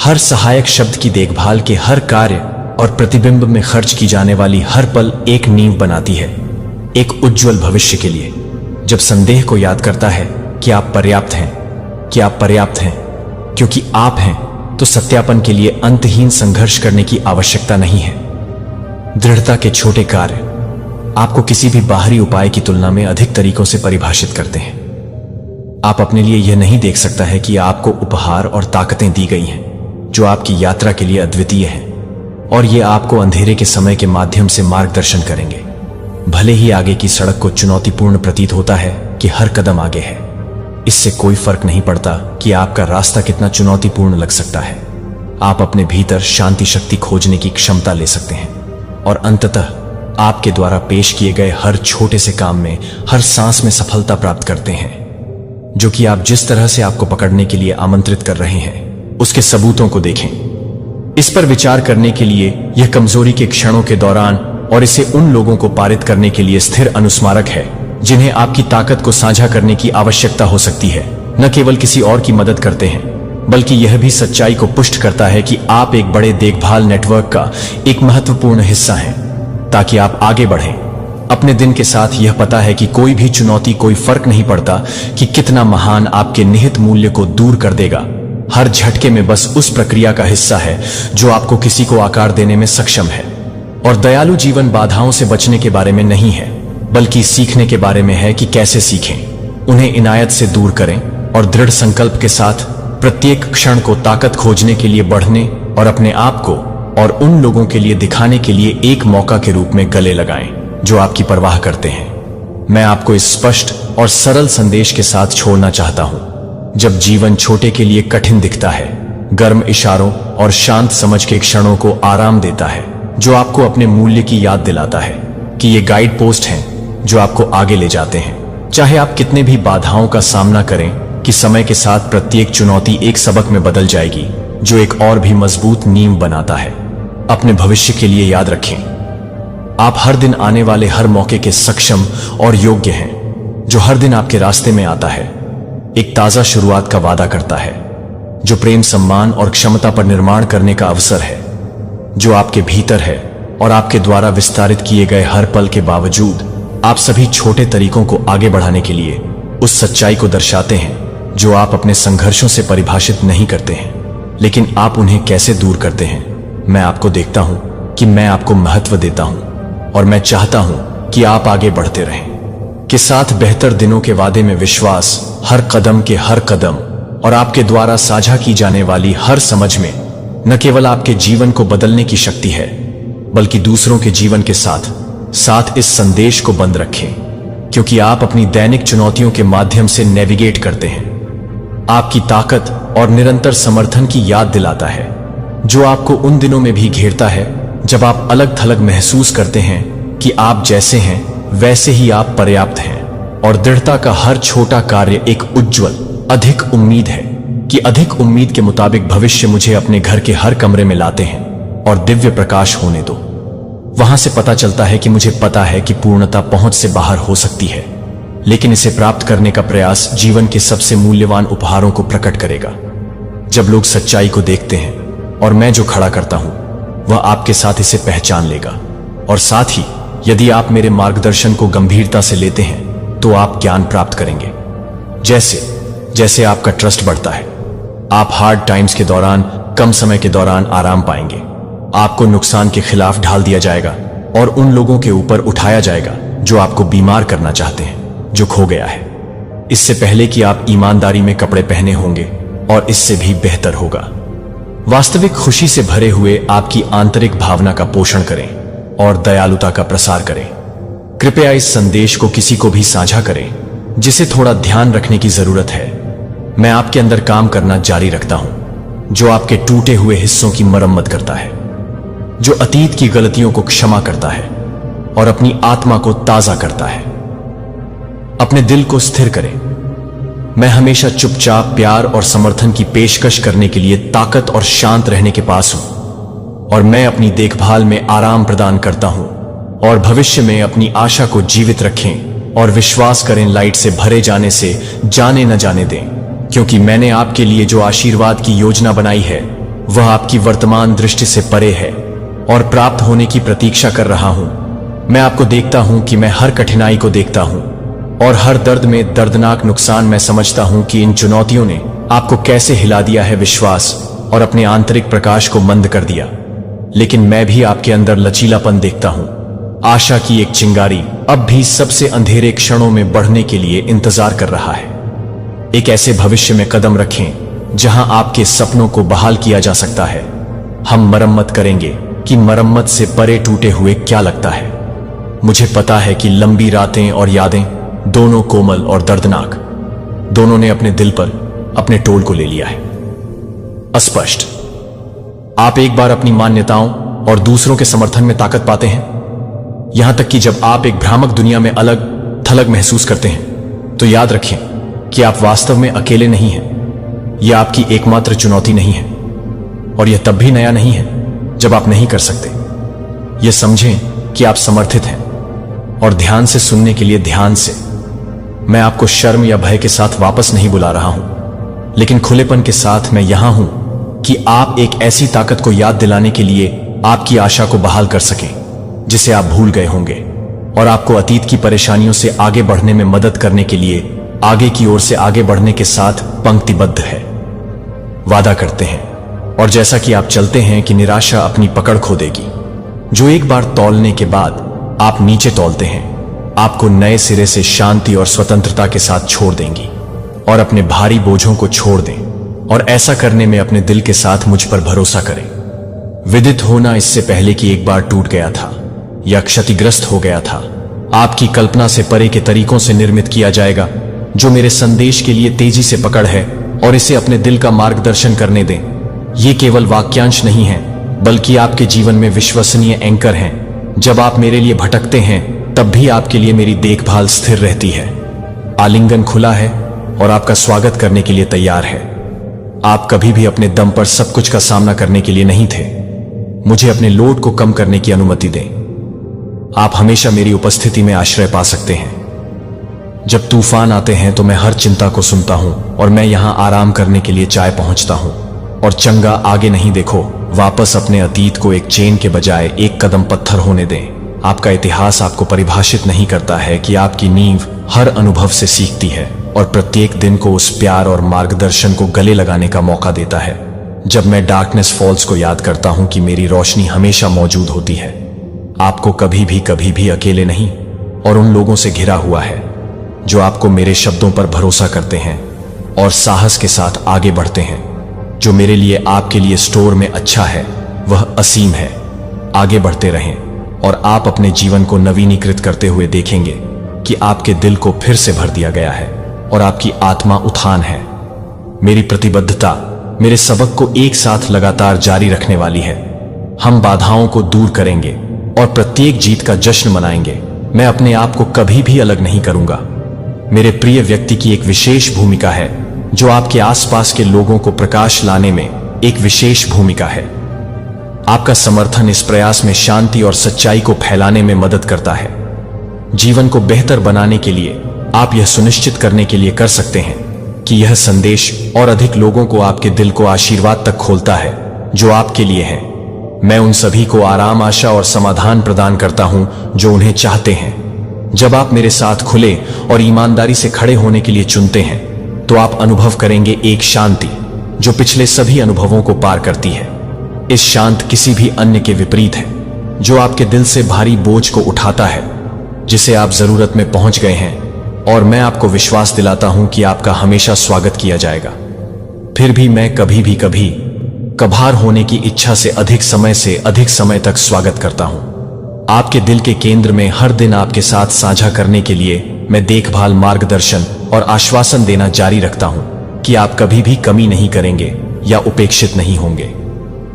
S1: हर सहायक शब्द की देखभाल के हर कार्य और प्रतिबिंब में खर्च की जाने वाली हर पल एक नींव बनाती है एक उज्जवल भविष्य के लिए। जब संदेह को याद करता है कि आप पर्याप्त हैं, क्योंकि आप हैं, तो सत्यापन के लिए अंतहीन संघर्ष करने की आवश्यकता नहीं है। दृढ़ता के छोटे कार्य आपको किसी भी बाहरी उपाय की तुलना में अधिक तरीकों से परिभाषित करते हैं। आप अपने लिए यह नहीं देख सकता है कि आपको उपहार और ताकतें दी गई हैं जो आपकी यात्रा के लिए अद्वितीय हैं, और ये आपको अंधेरे के समय के माध्यम से मार्गदर्शन करेंगे। भले ही आगे की सड़क को चुनौतीपूर्ण प्रतीत होता है कि हर कदम आगे है, इससे कोई फर्क नहीं पड़ता कि आपका रास्ता कितना चुनौतीपूर्ण लग सकता है। आप अपने भीतर शांति शक्ति खोजने की क्षमता ले सकते हैं, और अंततः आपके द्वारा पेश किए गए हर छोटे से काम में, हर सांस में सफलता प्राप्त करते हैं, जो कि आप जिस तरह से आपको पकड़ने के लिए आमंत्रित कर रहे हैं उसके सबूतों को देखें। इस पर विचार करने के लिए यह कमजोरी के क्षणों के दौरान और इसे उन लोगों को पारित करने के लिए स्थिर अनुस्मारक है जिन्हें आपकी ताकत को साझा करने की आवश्यकता हो सकती है। न केवल किसी और की मदद करते हैं, बल्कि यह भी सच्चाई को पुष्ट करता है कि आप एक बड़े देखभाल नेटवर्क का एक महत्वपूर्ण हिस्सा हैं, ताकि आप आगे बढ़ें। अपने दिन के साथ यह पता है कि कोई भी चुनौती, कोई फर्क नहीं पड़ता कि कितना महान, आपके निहित मूल्य को दूर कर देगा। हर झटके में बस उस प्रक्रिया का हिस्सा है जो आपको किसी को आकार देने में सक्षम है। और दयालु जीवन बाधाओं से बचने के बारे में नहीं है, बल्कि सीखने के बारे में है कि कैसे सीखें, उन्हें इनायत से दूर करें, और दृढ़ संकल्प के साथ प्रत्येक क्षण को ताकत खोजने के लिए बढ़ने और अपने आप को और उन लोगों के लिए दिखाने के लिए एक मौका के रूप में गले लगाएं जो आपकी परवाह करते हैं। मैं आपको इस स्पष्ट और सरल संदेश के साथ छोड़ना चाहता हूं। जब जीवन छोटे के लिए कठिन दिखता है, गर्म इशारों और शांत समझ के क्षणों को आराम देता है, जो आपको अपने मूल्य की याद दिलाता है कि ये गाइड पोस्ट हैं जो आपको आगे ले जाते हैं। चाहे आप कितने भी बाधाओं का सामना करें, कि समय के साथ प्रत्येक चुनौती एक सबक में बदल जाएगी जो एक और भी मजबूत नींव बनाता है। अपने भविष्य के लिए याद रखें, आप हर दिन आने वाले हर मौके के सक्षम और योग्य हैं, जो हर दिन आपके रास्ते में आता है एक ताजा शुरुआत का वादा करता है, जो प्रेम, सम्मान और क्षमता पर निर्माण करने का अवसर है, जो आपके भीतर है, और आपके द्वारा विस्तारित किए गए हर पल के बावजूद आप सभी छोटे तरीकों को आगे बढ़ाने के लिए उस सच्चाई को दर्शाते हैं जो आप अपने संघर्षों से परिभाषित नहीं करते हैं, लेकिन आप उन्हें कैसे दूर करते हैं। मैं आपको देखता हूं कि मैं आपको महत्व देता हूं और मैं चाहता हूं कि आप आगे बढ़ते रहें के साथ बेहतर दिनों के वादे में विश्वास, हर कदम के हर कदम और आपके द्वारा साझा की जाने वाली हर समझ में न केवल आपके जीवन को बदलने की शक्ति है, बल्कि दूसरों के जीवन के साथ साथ इस संदेश को बंद रखें, क्योंकि आप अपनी दैनिक चुनौतियों के माध्यम से नेविगेट करते हैं। आपकी ताकत और निरंतर समर्थन की याद दिलाता है, जो आपको उन दिनों में भी घेरता है जब आप अलग थलग महसूस करते हैं कि आप जैसे हैं वैसे ही आप पर्याप्त हैं। और दृढ़ता का हर छोटा कार्य एक उज्जवल अधिक उम्मीद है कि अधिक उम्मीद के मुताबिक भविष्य मुझे अपने घर के हर कमरे में लाते हैं और दिव्य प्रकाश होने दो। वहां से पता चलता है कि मुझे पता है कि पूर्णता पहुंच से बाहर हो सकती है, लेकिन इसे प्राप्त करने का प्रयास जीवन के सबसे मूल्यवान उपहारों को प्रकट करेगा। जब लोग सच्चाई को देखते हैं और मैं जो खड़ा करता हूं वह आपके साथ इसे पहचान लेगा, और साथ ही यदि आप मेरे मार्गदर्शन को गंभीरता से लेते हैं तो आप ज्ञान प्राप्त करेंगे। जैसे जैसे आपका ट्रस्ट बढ़ता है, आप हार्ड टाइम्स के दौरान कम समय के दौरान आराम पाएंगे। आपको नुकसान के खिलाफ ढाल दिया जाएगा और उन लोगों के ऊपर उठाया जाएगा जो आपको बीमार करना चाहते हैं, जो खो गया है। इससे पहले कि आप ईमानदारी में कपड़े पहने होंगे, और इससे भी बेहतर होगा। वास्तविक खुशी से भरे हुए आपकी आंतरिक भावना का पोषण करें और दयालुता का प्रसार करें। कृपया इस संदेश को किसी को भी साझा करें जिसे थोड़ा ध्यान रखने की जरूरत है। मैं आपके अंदर काम करना जारी रखता हूं, जो आपके टूटे हुए हिस्सों की मरम्मत करता है, जो अतीत की गलतियों को क्षमा करता है और अपनी आत्मा को ताजा करता है। अपने दिल को स्थिर करें। मैं हमेशा चुपचाप प्यार और समर्थन की पेशकश करने के लिए ताकत और शांत रहने के पास हूं, और मैं अपनी देखभाल में आराम प्रदान करता हूं। और भविष्य में अपनी आशा को जीवित रखें और विश्वास करें, लाइट से भरे जाने से जाने न जाने दें, क्योंकि मैंने आपके लिए जो आशीर्वाद की योजना बनाई है वह आपकी वर्तमान दृष्टि से परे है और प्राप्त होने की प्रतीक्षा कर रहा हूं। मैं आपको देखता हूं कि मैं हर कठिनाई को देखता हूं और हर दर्द में दर्दनाक नुकसान। मैं समझता हूं कि इन चुनौतियों ने आपको कैसे हिला दिया है, विश्वास और अपने आंतरिक प्रकाश को मंद कर दिया। लेकिन मैं भी आपके अंदर लचीलापन देखता हूं, आशा की एक चिंगारी अब भी सबसे अंधेरे क्षणों में बढ़ने के लिए इंतजार कर रहा है। एक ऐसे भविष्य में कदम रखें जहां आपके सपनों को बहाल किया जा सकता है। हम मरम्मत करेंगे कि मरम्मत से परे टूटे हुए क्या लगता है। मुझे पता है कि लंबी रातें और यादें, दोनों कोमल और दर्दनाक, दोनों ने अपने दिल पर अपने टोल को ले लिया है। अस्पष्ट, आप एक बार अपनी मान्यताओं और दूसरों के समर्थन में ताकत पाते हैं, यहां तक कि जब आप एक भ्रामक दुनिया में अलग थलग महसूस करते हैं, तो याद रखें कि आप वास्तव में अकेले नहीं हैं। यह आपकी एकमात्र चुनौती नहीं है, और यह तब भी नया नहीं है जब आप नहीं कर सकते। यह समझें कि आप समर्थित हैं, और ध्यान से सुनने के लिए ध्यान से। मैं आपको शर्म या भय के साथ वापस नहीं बुला रहा हूं, लेकिन खुलेपन के साथ मैं यहां हूं कि आप एक ऐसी ताकत को याद दिलाने के लिए आपकी आशा को बहाल कर सकें जिसे आप भूल गए होंगे, और आपको अतीत की परेशानियों से आगे बढ़ने में मदद करने के लिए आगे की ओर से आगे बढ़ने के साथ पंक्तिबद्ध है। वादा करते हैं, और जैसा कि आप चलते हैं कि निराशा अपनी पकड़ खो देगी, जो एक बार तौलने के बाद आप नीचे तौलते हैं, आपको नए सिरे से शांति और स्वतंत्रता के साथ छोड़ देंगी। और अपने भारी बोझों को छोड़ दें, और ऐसा करने में अपने दिल के साथ मुझ पर भरोसा करें। विदित होना इससे पहले कि एक बार टूट गया था या क्षतिग्रस्त हो गया था, आपकी कल्पना से परे के तरीकों से निर्मित किया जाएगा, जो मेरे संदेश के लिए तेजी से पकड़ है, और इसे अपने दिल का मार्गदर्शन करने दें। ये केवल वाक्यांश नहीं है, बल्कि आपके जीवन में विश्वसनीय एंकर हैं। जब आप मेरे लिए भटकते हैं, तब भी आपके लिए मेरी देखभाल स्थिर रहती है। आलिंगन खुला है और आपका स्वागत करने के लिए तैयार है। आप कभी भी अपने दम पर सब कुछ का सामना करने के लिए नहीं थे। मुझे अपने लोड को कम करने की अनुमति दें। आप हमेशा मेरी उपस्थिति में आश्रय पा सकते हैं। जब तूफान आते हैं तो मैं हर चिंता को सुनता हूं, और मैं यहां आराम करने के लिए चाय पहुंचता हूं। और चंगा, आगे नहीं देखो, वापस अपने अतीत को एक चेन के बजाय एक कदम पत्थर होने दें। आपका इतिहास आपको परिभाषित नहीं करता है कि आपकी नींव हर अनुभव से सीखती है और प्रत्येक दिन को उस प्यार और मार्गदर्शन को गले लगाने का मौका देता है। जब मैं डार्कनेस फॉल्स को याद करता हूं कि मेरी रोशनी हमेशा मौजूद होती है, आपको कभी भी अकेले नहीं और उन लोगों से घिरा हुआ है जो आपको मेरे शब्दों पर भरोसा करते हैं और साहस के साथ आगे बढ़ते हैं। जो मेरे लिए आपके लिए स्टोर में अच्छा है वह असीम है। आगे बढ़ते रहें और आप अपने जीवन को नवीनीकृत करते हुए देखेंगे कि आपके दिल को फिर से भर दिया गया है और आपकी आत्मा उत्थान है। मेरी प्रतिबद्धता मेरे सबक को एक साथ लगातार जारी रखने वाली है। हम बाधाओं को दूर करेंगे और प्रत्येक जीत का जश्न मनाएंगे। मैं अपने आप को कभी भी अलग नहीं करूंगा। मेरे प्रिय व्यक्ति की एक विशेष भूमिका है जो आपके आसपास के लोगों को प्रकाश लाने में एक विशेष भूमिका है। आपका समर्थन इस प्रयास में शांति और सच्चाई को फैलाने में मदद करता है। जीवन को बेहतर बनाने के लिए आप यह सुनिश्चित करने के लिए कर सकते हैं कि यह संदेश और अधिक लोगों को आपके दिल को आशीर्वाद तक खोलता है जो आपके लिए है। मैं उन सभी को आराम, आशा और समाधान प्रदान करता हूं जो उन्हें चाहते हैं। जब आप मेरे साथ खुले और ईमानदारी से खड़े होने के लिए चुनते हैं तो आप अनुभव करेंगे एक शांति जो पिछले सभी अनुभवों को पार करती है। इस शांत किसी भी अन्य के विपरीत है, जो आपके दिल से भारी बोझ को उठाता है जिसे आप जरूरत में पहुंच गए हैं। और मैं आपको विश्वास दिलाता हूं कि आपका हमेशा स्वागत किया जाएगा। फिर भी मैं कभी कभार होने की इच्छा से अधिक समय तक स्वागत करता हूं। आपके दिल के केंद्र में हर दिन आपके साथ साझा करने के लिए मैं देखभाल, मार्गदर्शन और आश्वासन देना जारी रखता हूं कि आप कभी भी कमी नहीं करेंगे या उपेक्षित नहीं होंगे।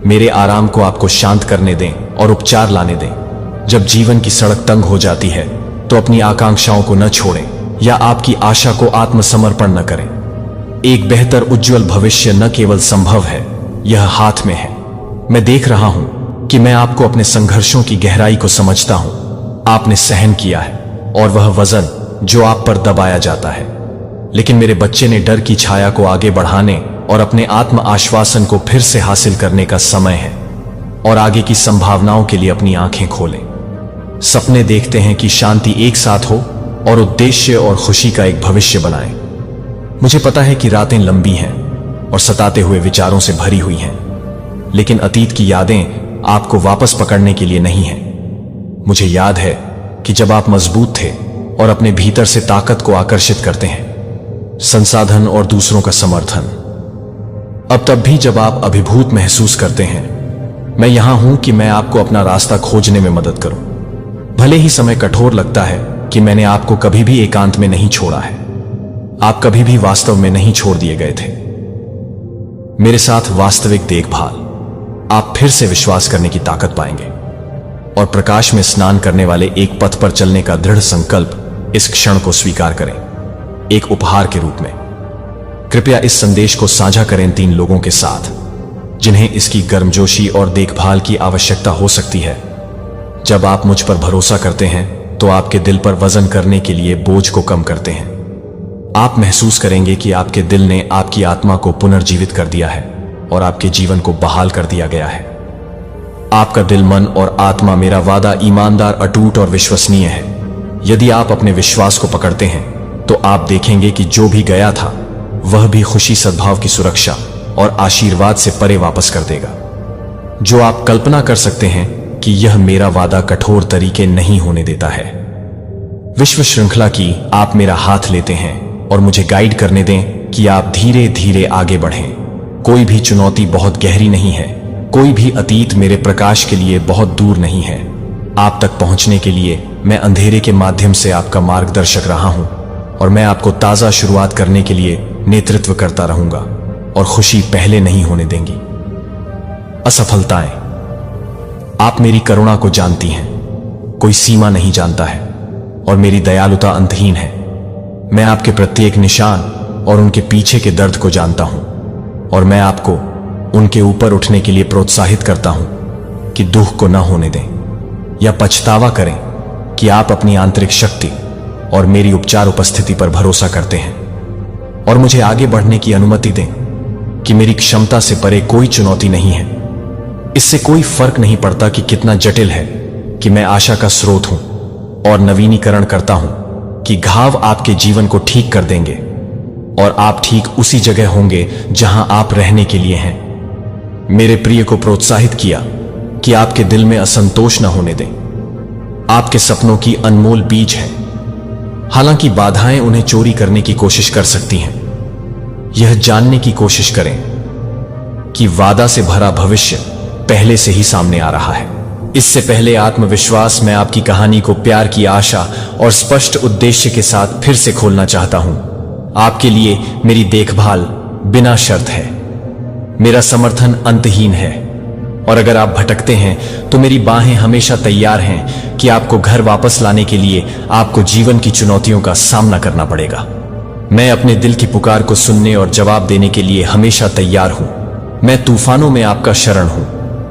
S1: मेरे आराम को आपको शांत करने दें और उपचार लाने दें। जब जीवन की सड़क तंग हो जाती है तो अपनी आकांक्षाओं को न छोड़ें या आपकी आशा को आत्मसमर्पण न करें। एक बेहतर उज्जवल भविष्य न केवल संभव है, यह हाथ में है। मैं देख रहा हूं कि मैं आपको अपने संघर्षों की गहराई को समझता हूं। आपने सहन किया है और वह वजन जो आप पर दबाया जाता है, लेकिन मेरे बच्चे ने डर की छाया को आगे बढ़ाने और अपने आत्म आश्वासन को फिर से हासिल करने का समय है। और आगे की संभावनाओं के लिए अपनी आंखें खोलें। सपने देखते हैं कि शांति एक साथ हो और उद्देश्य और खुशी का एक भविष्य बनाएं। मुझे पता है कि रातें लंबी हैं और सताते हुए विचारों से भरी हुई हैं, लेकिन अतीत की यादें आपको वापस पकड़ने के लिए नहीं हैं। मुझे याद है कि जब आप मजबूत थे और अपने भीतर से ताकत को आकर्षित करते हैं, संसाधन और दूसरों का समर्थन। अब तब भी जब आप अभिभूत महसूस करते हैं, मैं यहां हूं कि मैं आपको अपना रास्ता खोजने में मदद करूं। भले ही समय कठोर लगता है कि मैंने आपको कभी भी एकांत में नहीं छोड़ा है। आप कभी भी वास्तव में नहीं छोड़ दिए गए थे। मेरे साथ वास्तविक देखभाल, आप फिर से विश्वास करने की ताकत पाएंगे और प्रकाश में स्नान करने वाले एक पथ पर चलने का दृढ़ संकल्प इस क्षण को स्वीकार करें, एक उपहार के रूप में। कृपया इस संदेश को साझा करें 3 लोगों के साथ जिन्हें इसकी गर्मजोशी और देखभाल की आवश्यकता हो सकती है। जब आप मुझ पर भरोसा करते हैं तो आपके दिल पर वजन करने के लिए बोझ को कम करते हैं। आप महसूस करेंगे कि आपके दिल ने आपकी आत्मा को पुनर्जीवित कर दिया है और आपके जीवन को बहाल कर दिया गया है। आपका दिल, मन और आत्मा, मेरा वादा, ईमानदार, अटूट और विश्वसनीय है। यदि आप अपने विश्वास को पकड़ते हैं तो आप देखेंगे कि जो भी गया था वह भी खुशी, सद्भाव की सुरक्षा और आशीर्वाद से परे वापस कर देगा। जो आप कल्पना कर सकते हैं कि यह मेरा वादा कठोर तरीके नहीं होने देता है। विश्व श्रृंखला की आप मेरा हाथ लेते हैं और मुझे गाइड करने दें कि आप धीरे धीरे आगे बढ़ें। कोई भी चुनौती बहुत गहरी नहीं है, कोई भी अतीत मेरे प्रकाश के लिए बहुत दूर नहीं है। आप तक पहुंचने के लिए मैं अंधेरे के माध्यम से आपका मार्गदर्शक रहा हूं और मैं आपको ताजा शुरुआत करने के लिए नेतृत्व करता रहूंगा और खुशी पहले नहीं होने देंगी। असफलताएं, आप मेरी करुणा को जानती हैं, कोई सीमा नहीं जानता है और मेरी दयालुता अंतहीन है। मैं आपके प्रत्येक निशान और उनके पीछे के दर्द को जानता हूं और मैं आपको उनके ऊपर उठने के लिए प्रोत्साहित करता हूं कि दुख को न होने दें या पछतावा करें कि आप अपनी आंतरिक शक्ति और मेरी उपचार उपस्थिति पर भरोसा करते हैं और मुझे आगे बढ़ने की अनुमति दें कि मेरी क्षमता से परे कोई चुनौती नहीं है। इससे कोई फर्क नहीं पड़ता कि कितना जटिल है कि मैं आशा का स्रोत हूं और नवीनीकरण करता हूं कि घाव आपके जीवन को ठीक कर देंगे और आप ठीक उसी जगह होंगे जहां आप रहने के लिए हैं। मेरे प्रिय को प्रोत्साहित किया कि आपके दिल में असंतोष न होने दें। आपके सपनों की अनमोल बीज है, हालांकि बाधाएं उन्हें चोरी करने की कोशिश कर सकती हैं। यह जानने की कोशिश करें कि वादा से भरा भविष्य पहले से ही सामने आ रहा है। इससे पहले आत्मविश्वास, मैं आपकी कहानी को प्यार की आशा और स्पष्ट उद्देश्य के साथ फिर से खोलना चाहता हूं। आपके लिए मेरी देखभाल बिना शर्त है, मेरा समर्थन अंतहीन है, और अगर आप भटकते हैं तो मेरी बाहें हमेशा तैयार हैं कि आपको घर वापस लाने के लिए आपको जीवन की चुनौतियों का सामना करना पड़ेगा। मैं अपने दिल की पुकार को सुनने और जवाब देने के लिए हमेशा तैयार हूं। मैं तूफानों में आपका शरण हूं,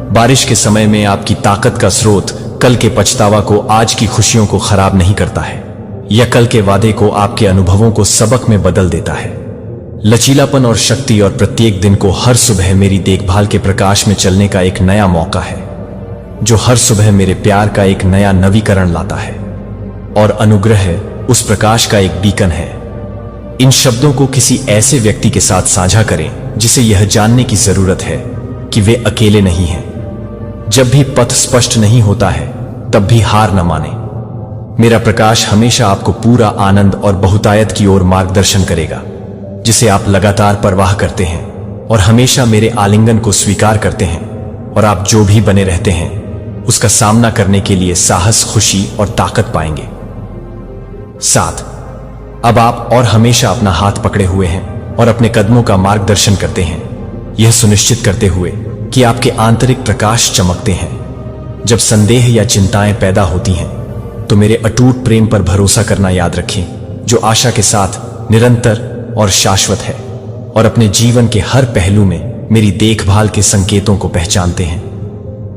S1: बारिश के समय में आपकी ताकत का स्रोत। कल के पछतावा को आज की खुशियों को खराब नहीं करता है, या कल के वादे को आपके अनुभवों को सबक में बदल देता है। लचीलापन और शक्ति और प्रत्येक दिन को हर सुबह मेरी देखभाल के प्रकाश में चलने का एक नया मौका है, जो हर सुबह मेरे प्यार का एक नया नवीकरण लाता है, और अनुग्रह उस प्रकाश का एक बीकन है। इन शब्दों को किसी ऐसे व्यक्ति के साथ साझा करें जिसे यह जानने की जरूरत है कि वे अकेले नहीं हैं। जब भी पथ स्पष्ट नहीं होता है तब भी हार न माने। मेरा प्रकाश हमेशा आपको पूरा आनंद और बहुतायत की ओर मार्गदर्शन करेगा, जिसे आप लगातार परवाह करते हैं और हमेशा मेरे आलिंगन को स्वीकार करते हैं। और आप जो भी बने रहते हैं उसका सामना करने के लिए साहस, खुशी और ताकत पाएंगे। 7, अब आप और हमेशा अपना हाथ पकड़े हुए हैं और अपने कदमों का मार्गदर्शन करते हैं, यह सुनिश्चित करते हुए कि आपके आंतरिक प्रकाश चमकते हैं। जब संदेह या चिंताएं पैदा होती हैं तो मेरे अटूट प्रेम पर भरोसा करना याद रखें, जो आशा के साथ निरंतर और शाश्वत है, और अपने जीवन के हर पहलू में मेरी देखभाल के संकेतों को पहचानते हैं।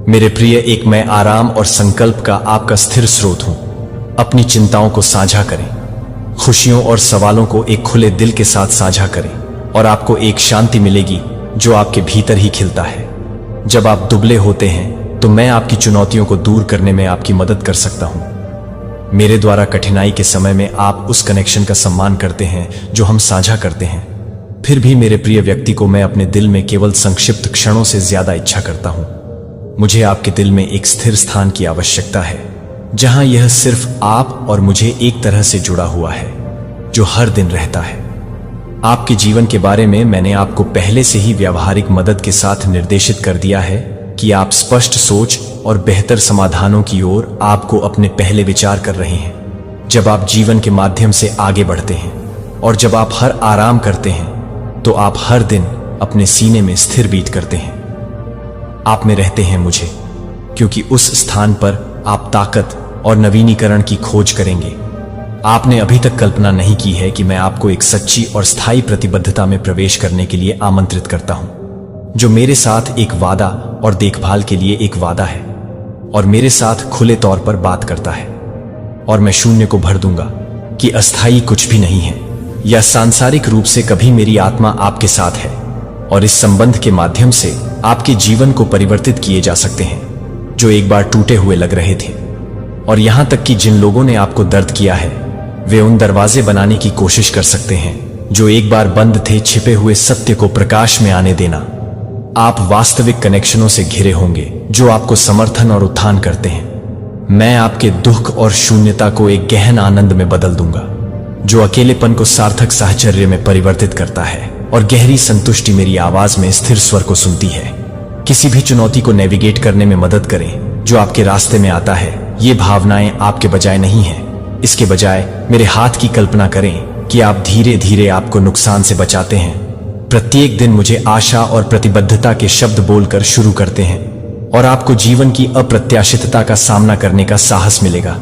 S1: मेरे प्रिय, एक मैं आराम और संकल्प का आपका स्थिर स्रोत हूं। अपनी चिंताओं को साझा करें, खुशियों और सवालों को एक खुले दिल के साथ साझा करें, और आपको एक शांति मिलेगी जो आपके भीतर ही खिलता है। जब आप दुबले होते हैं तो मैं आपकी चुनौतियों को दूर करने में आपकी मदद कर सकता हूं। मेरे द्वारा कठिनाई के समय में आप उस कनेक्शन का सम्मान करते हैं जो हम साझा करते हैं। फिर भी मेरे प्रिय व्यक्ति को मैं अपने दिल में केवल संक्षिप्त क्षणों से ज्यादा इच्छा करता हूं। मुझे आपके दिल में एक स्थिर स्थान की आवश्यकता है, जहां यह सिर्फ आप और मुझे एक तरह से जुड़ा हुआ है, जो हर दिन रहता है। आपके जीवन के बारे में मैंने आपको पहले से ही व्यावहारिक मदद के साथ निर्देशित कर दिया है कि आप स्पष्ट सोच और बेहतर समाधानों की ओर आपको अपने पहले विचार कर रहे हैं। जब आप जीवन के माध्यम से आगे बढ़ते हैं और जब आप हर आराम करते हैं तो आप हर दिन अपने सीने में स्थिर बीत करते हैं। आप में रहते हैं मुझे, क्योंकि उस स्थान पर आप ताकत और नवीनीकरण की खोज करेंगे। आपने अभी तक कल्पना नहीं की है कि मैं आपको एक सच्ची और स्थायी प्रतिबद्धता में प्रवेश करने के लिए आमंत्रित करता हूं, जो मेरे साथ एक वादा और देखभाल के लिए एक वादा है, और मेरे साथ खुले तौर पर बात करता है। और मैं शून्य को भर दूंगा कि अस्थायी कुछ भी नहीं है, या सांसारिक रूप से कभी मेरी आत्मा आपके साथ है, और इस संबंध के माध्यम से आपके जीवन को परिवर्तित किए जा सकते हैं जो एक बार टूटे हुए लग रहे थे। और यहां तक कि जिन लोगों ने आपको दर्द किया है वे उन दरवाजे बनाने की कोशिश कर सकते हैं जो एक बार बंद थे। छिपे हुए सत्य को प्रकाश में आने देना। आप वास्तविक कनेक्शनों से घिरे होंगे जो आपको समर्थन और उत्थान करते हैं। मैं आपके दुख और शून्यता को एक गहन आनंद में बदल दूंगा, जो अकेलेपन को सार्थक साहचर्य में परिवर्तित करता है, और गहरी संतुष्टि मेरी आवाज में स्थिर स्वर को सुनती है। किसी भी चुनौती को नेविगेट करने में मदद करें जो आपके रास्ते में आता है। ये भावनाएं आपके बजाय नहीं है, इसके बजाय मेरे हाथ की कल्पना करें कि आप धीरे धीरे आपको नुकसान से बचाते हैं। प्रत्येक दिन मुझे आशा और प्रतिबद्धता के शब्द बोलकर शुरू करते हैं, और आपको जीवन की अप्रत्याशितता का सामना करने का साहस मिलेगा।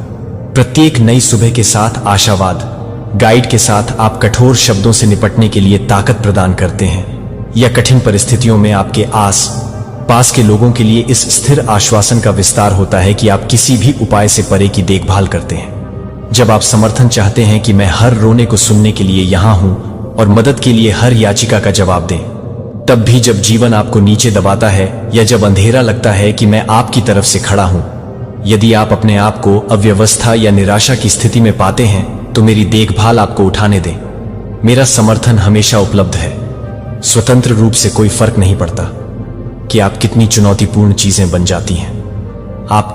S1: प्रत्येक नई सुबह के साथ आशावाद गाइड के साथ आप कठोर शब्दों से निपटने के लिए ताकत प्रदान करते हैं, या कठिन परिस्थितियों में आपके आस पास के लोगों के लिए इस स्थिर आश्वासन का विस्तार होता है कि आप किसी भी उपाय से परे की देखभाल करते हैं। जब आप समर्थन चाहते हैं कि मैं हर रोने को सुनने के लिए यहां हूं और मदद के लिए हर याचिका का जवाब दें, तब भी जब जीवन आपको नीचे दबाता है या जब अंधेरा लगता है कि मैं आपकी तरफ से खड़ा हूं। यदि आप अपने आप को अव्यवस्था या निराशा की स्थिति में पाते हैं तो मेरी देखभाल आपको उठाने दें। मेरा समर्थन हमेशा उपलब्ध है। स्वतंत्र रूप से कोई फर्क नहीं पड़ता कि आप कितनी चुनौतीपूर्ण चीजें बन जाती हैं। आप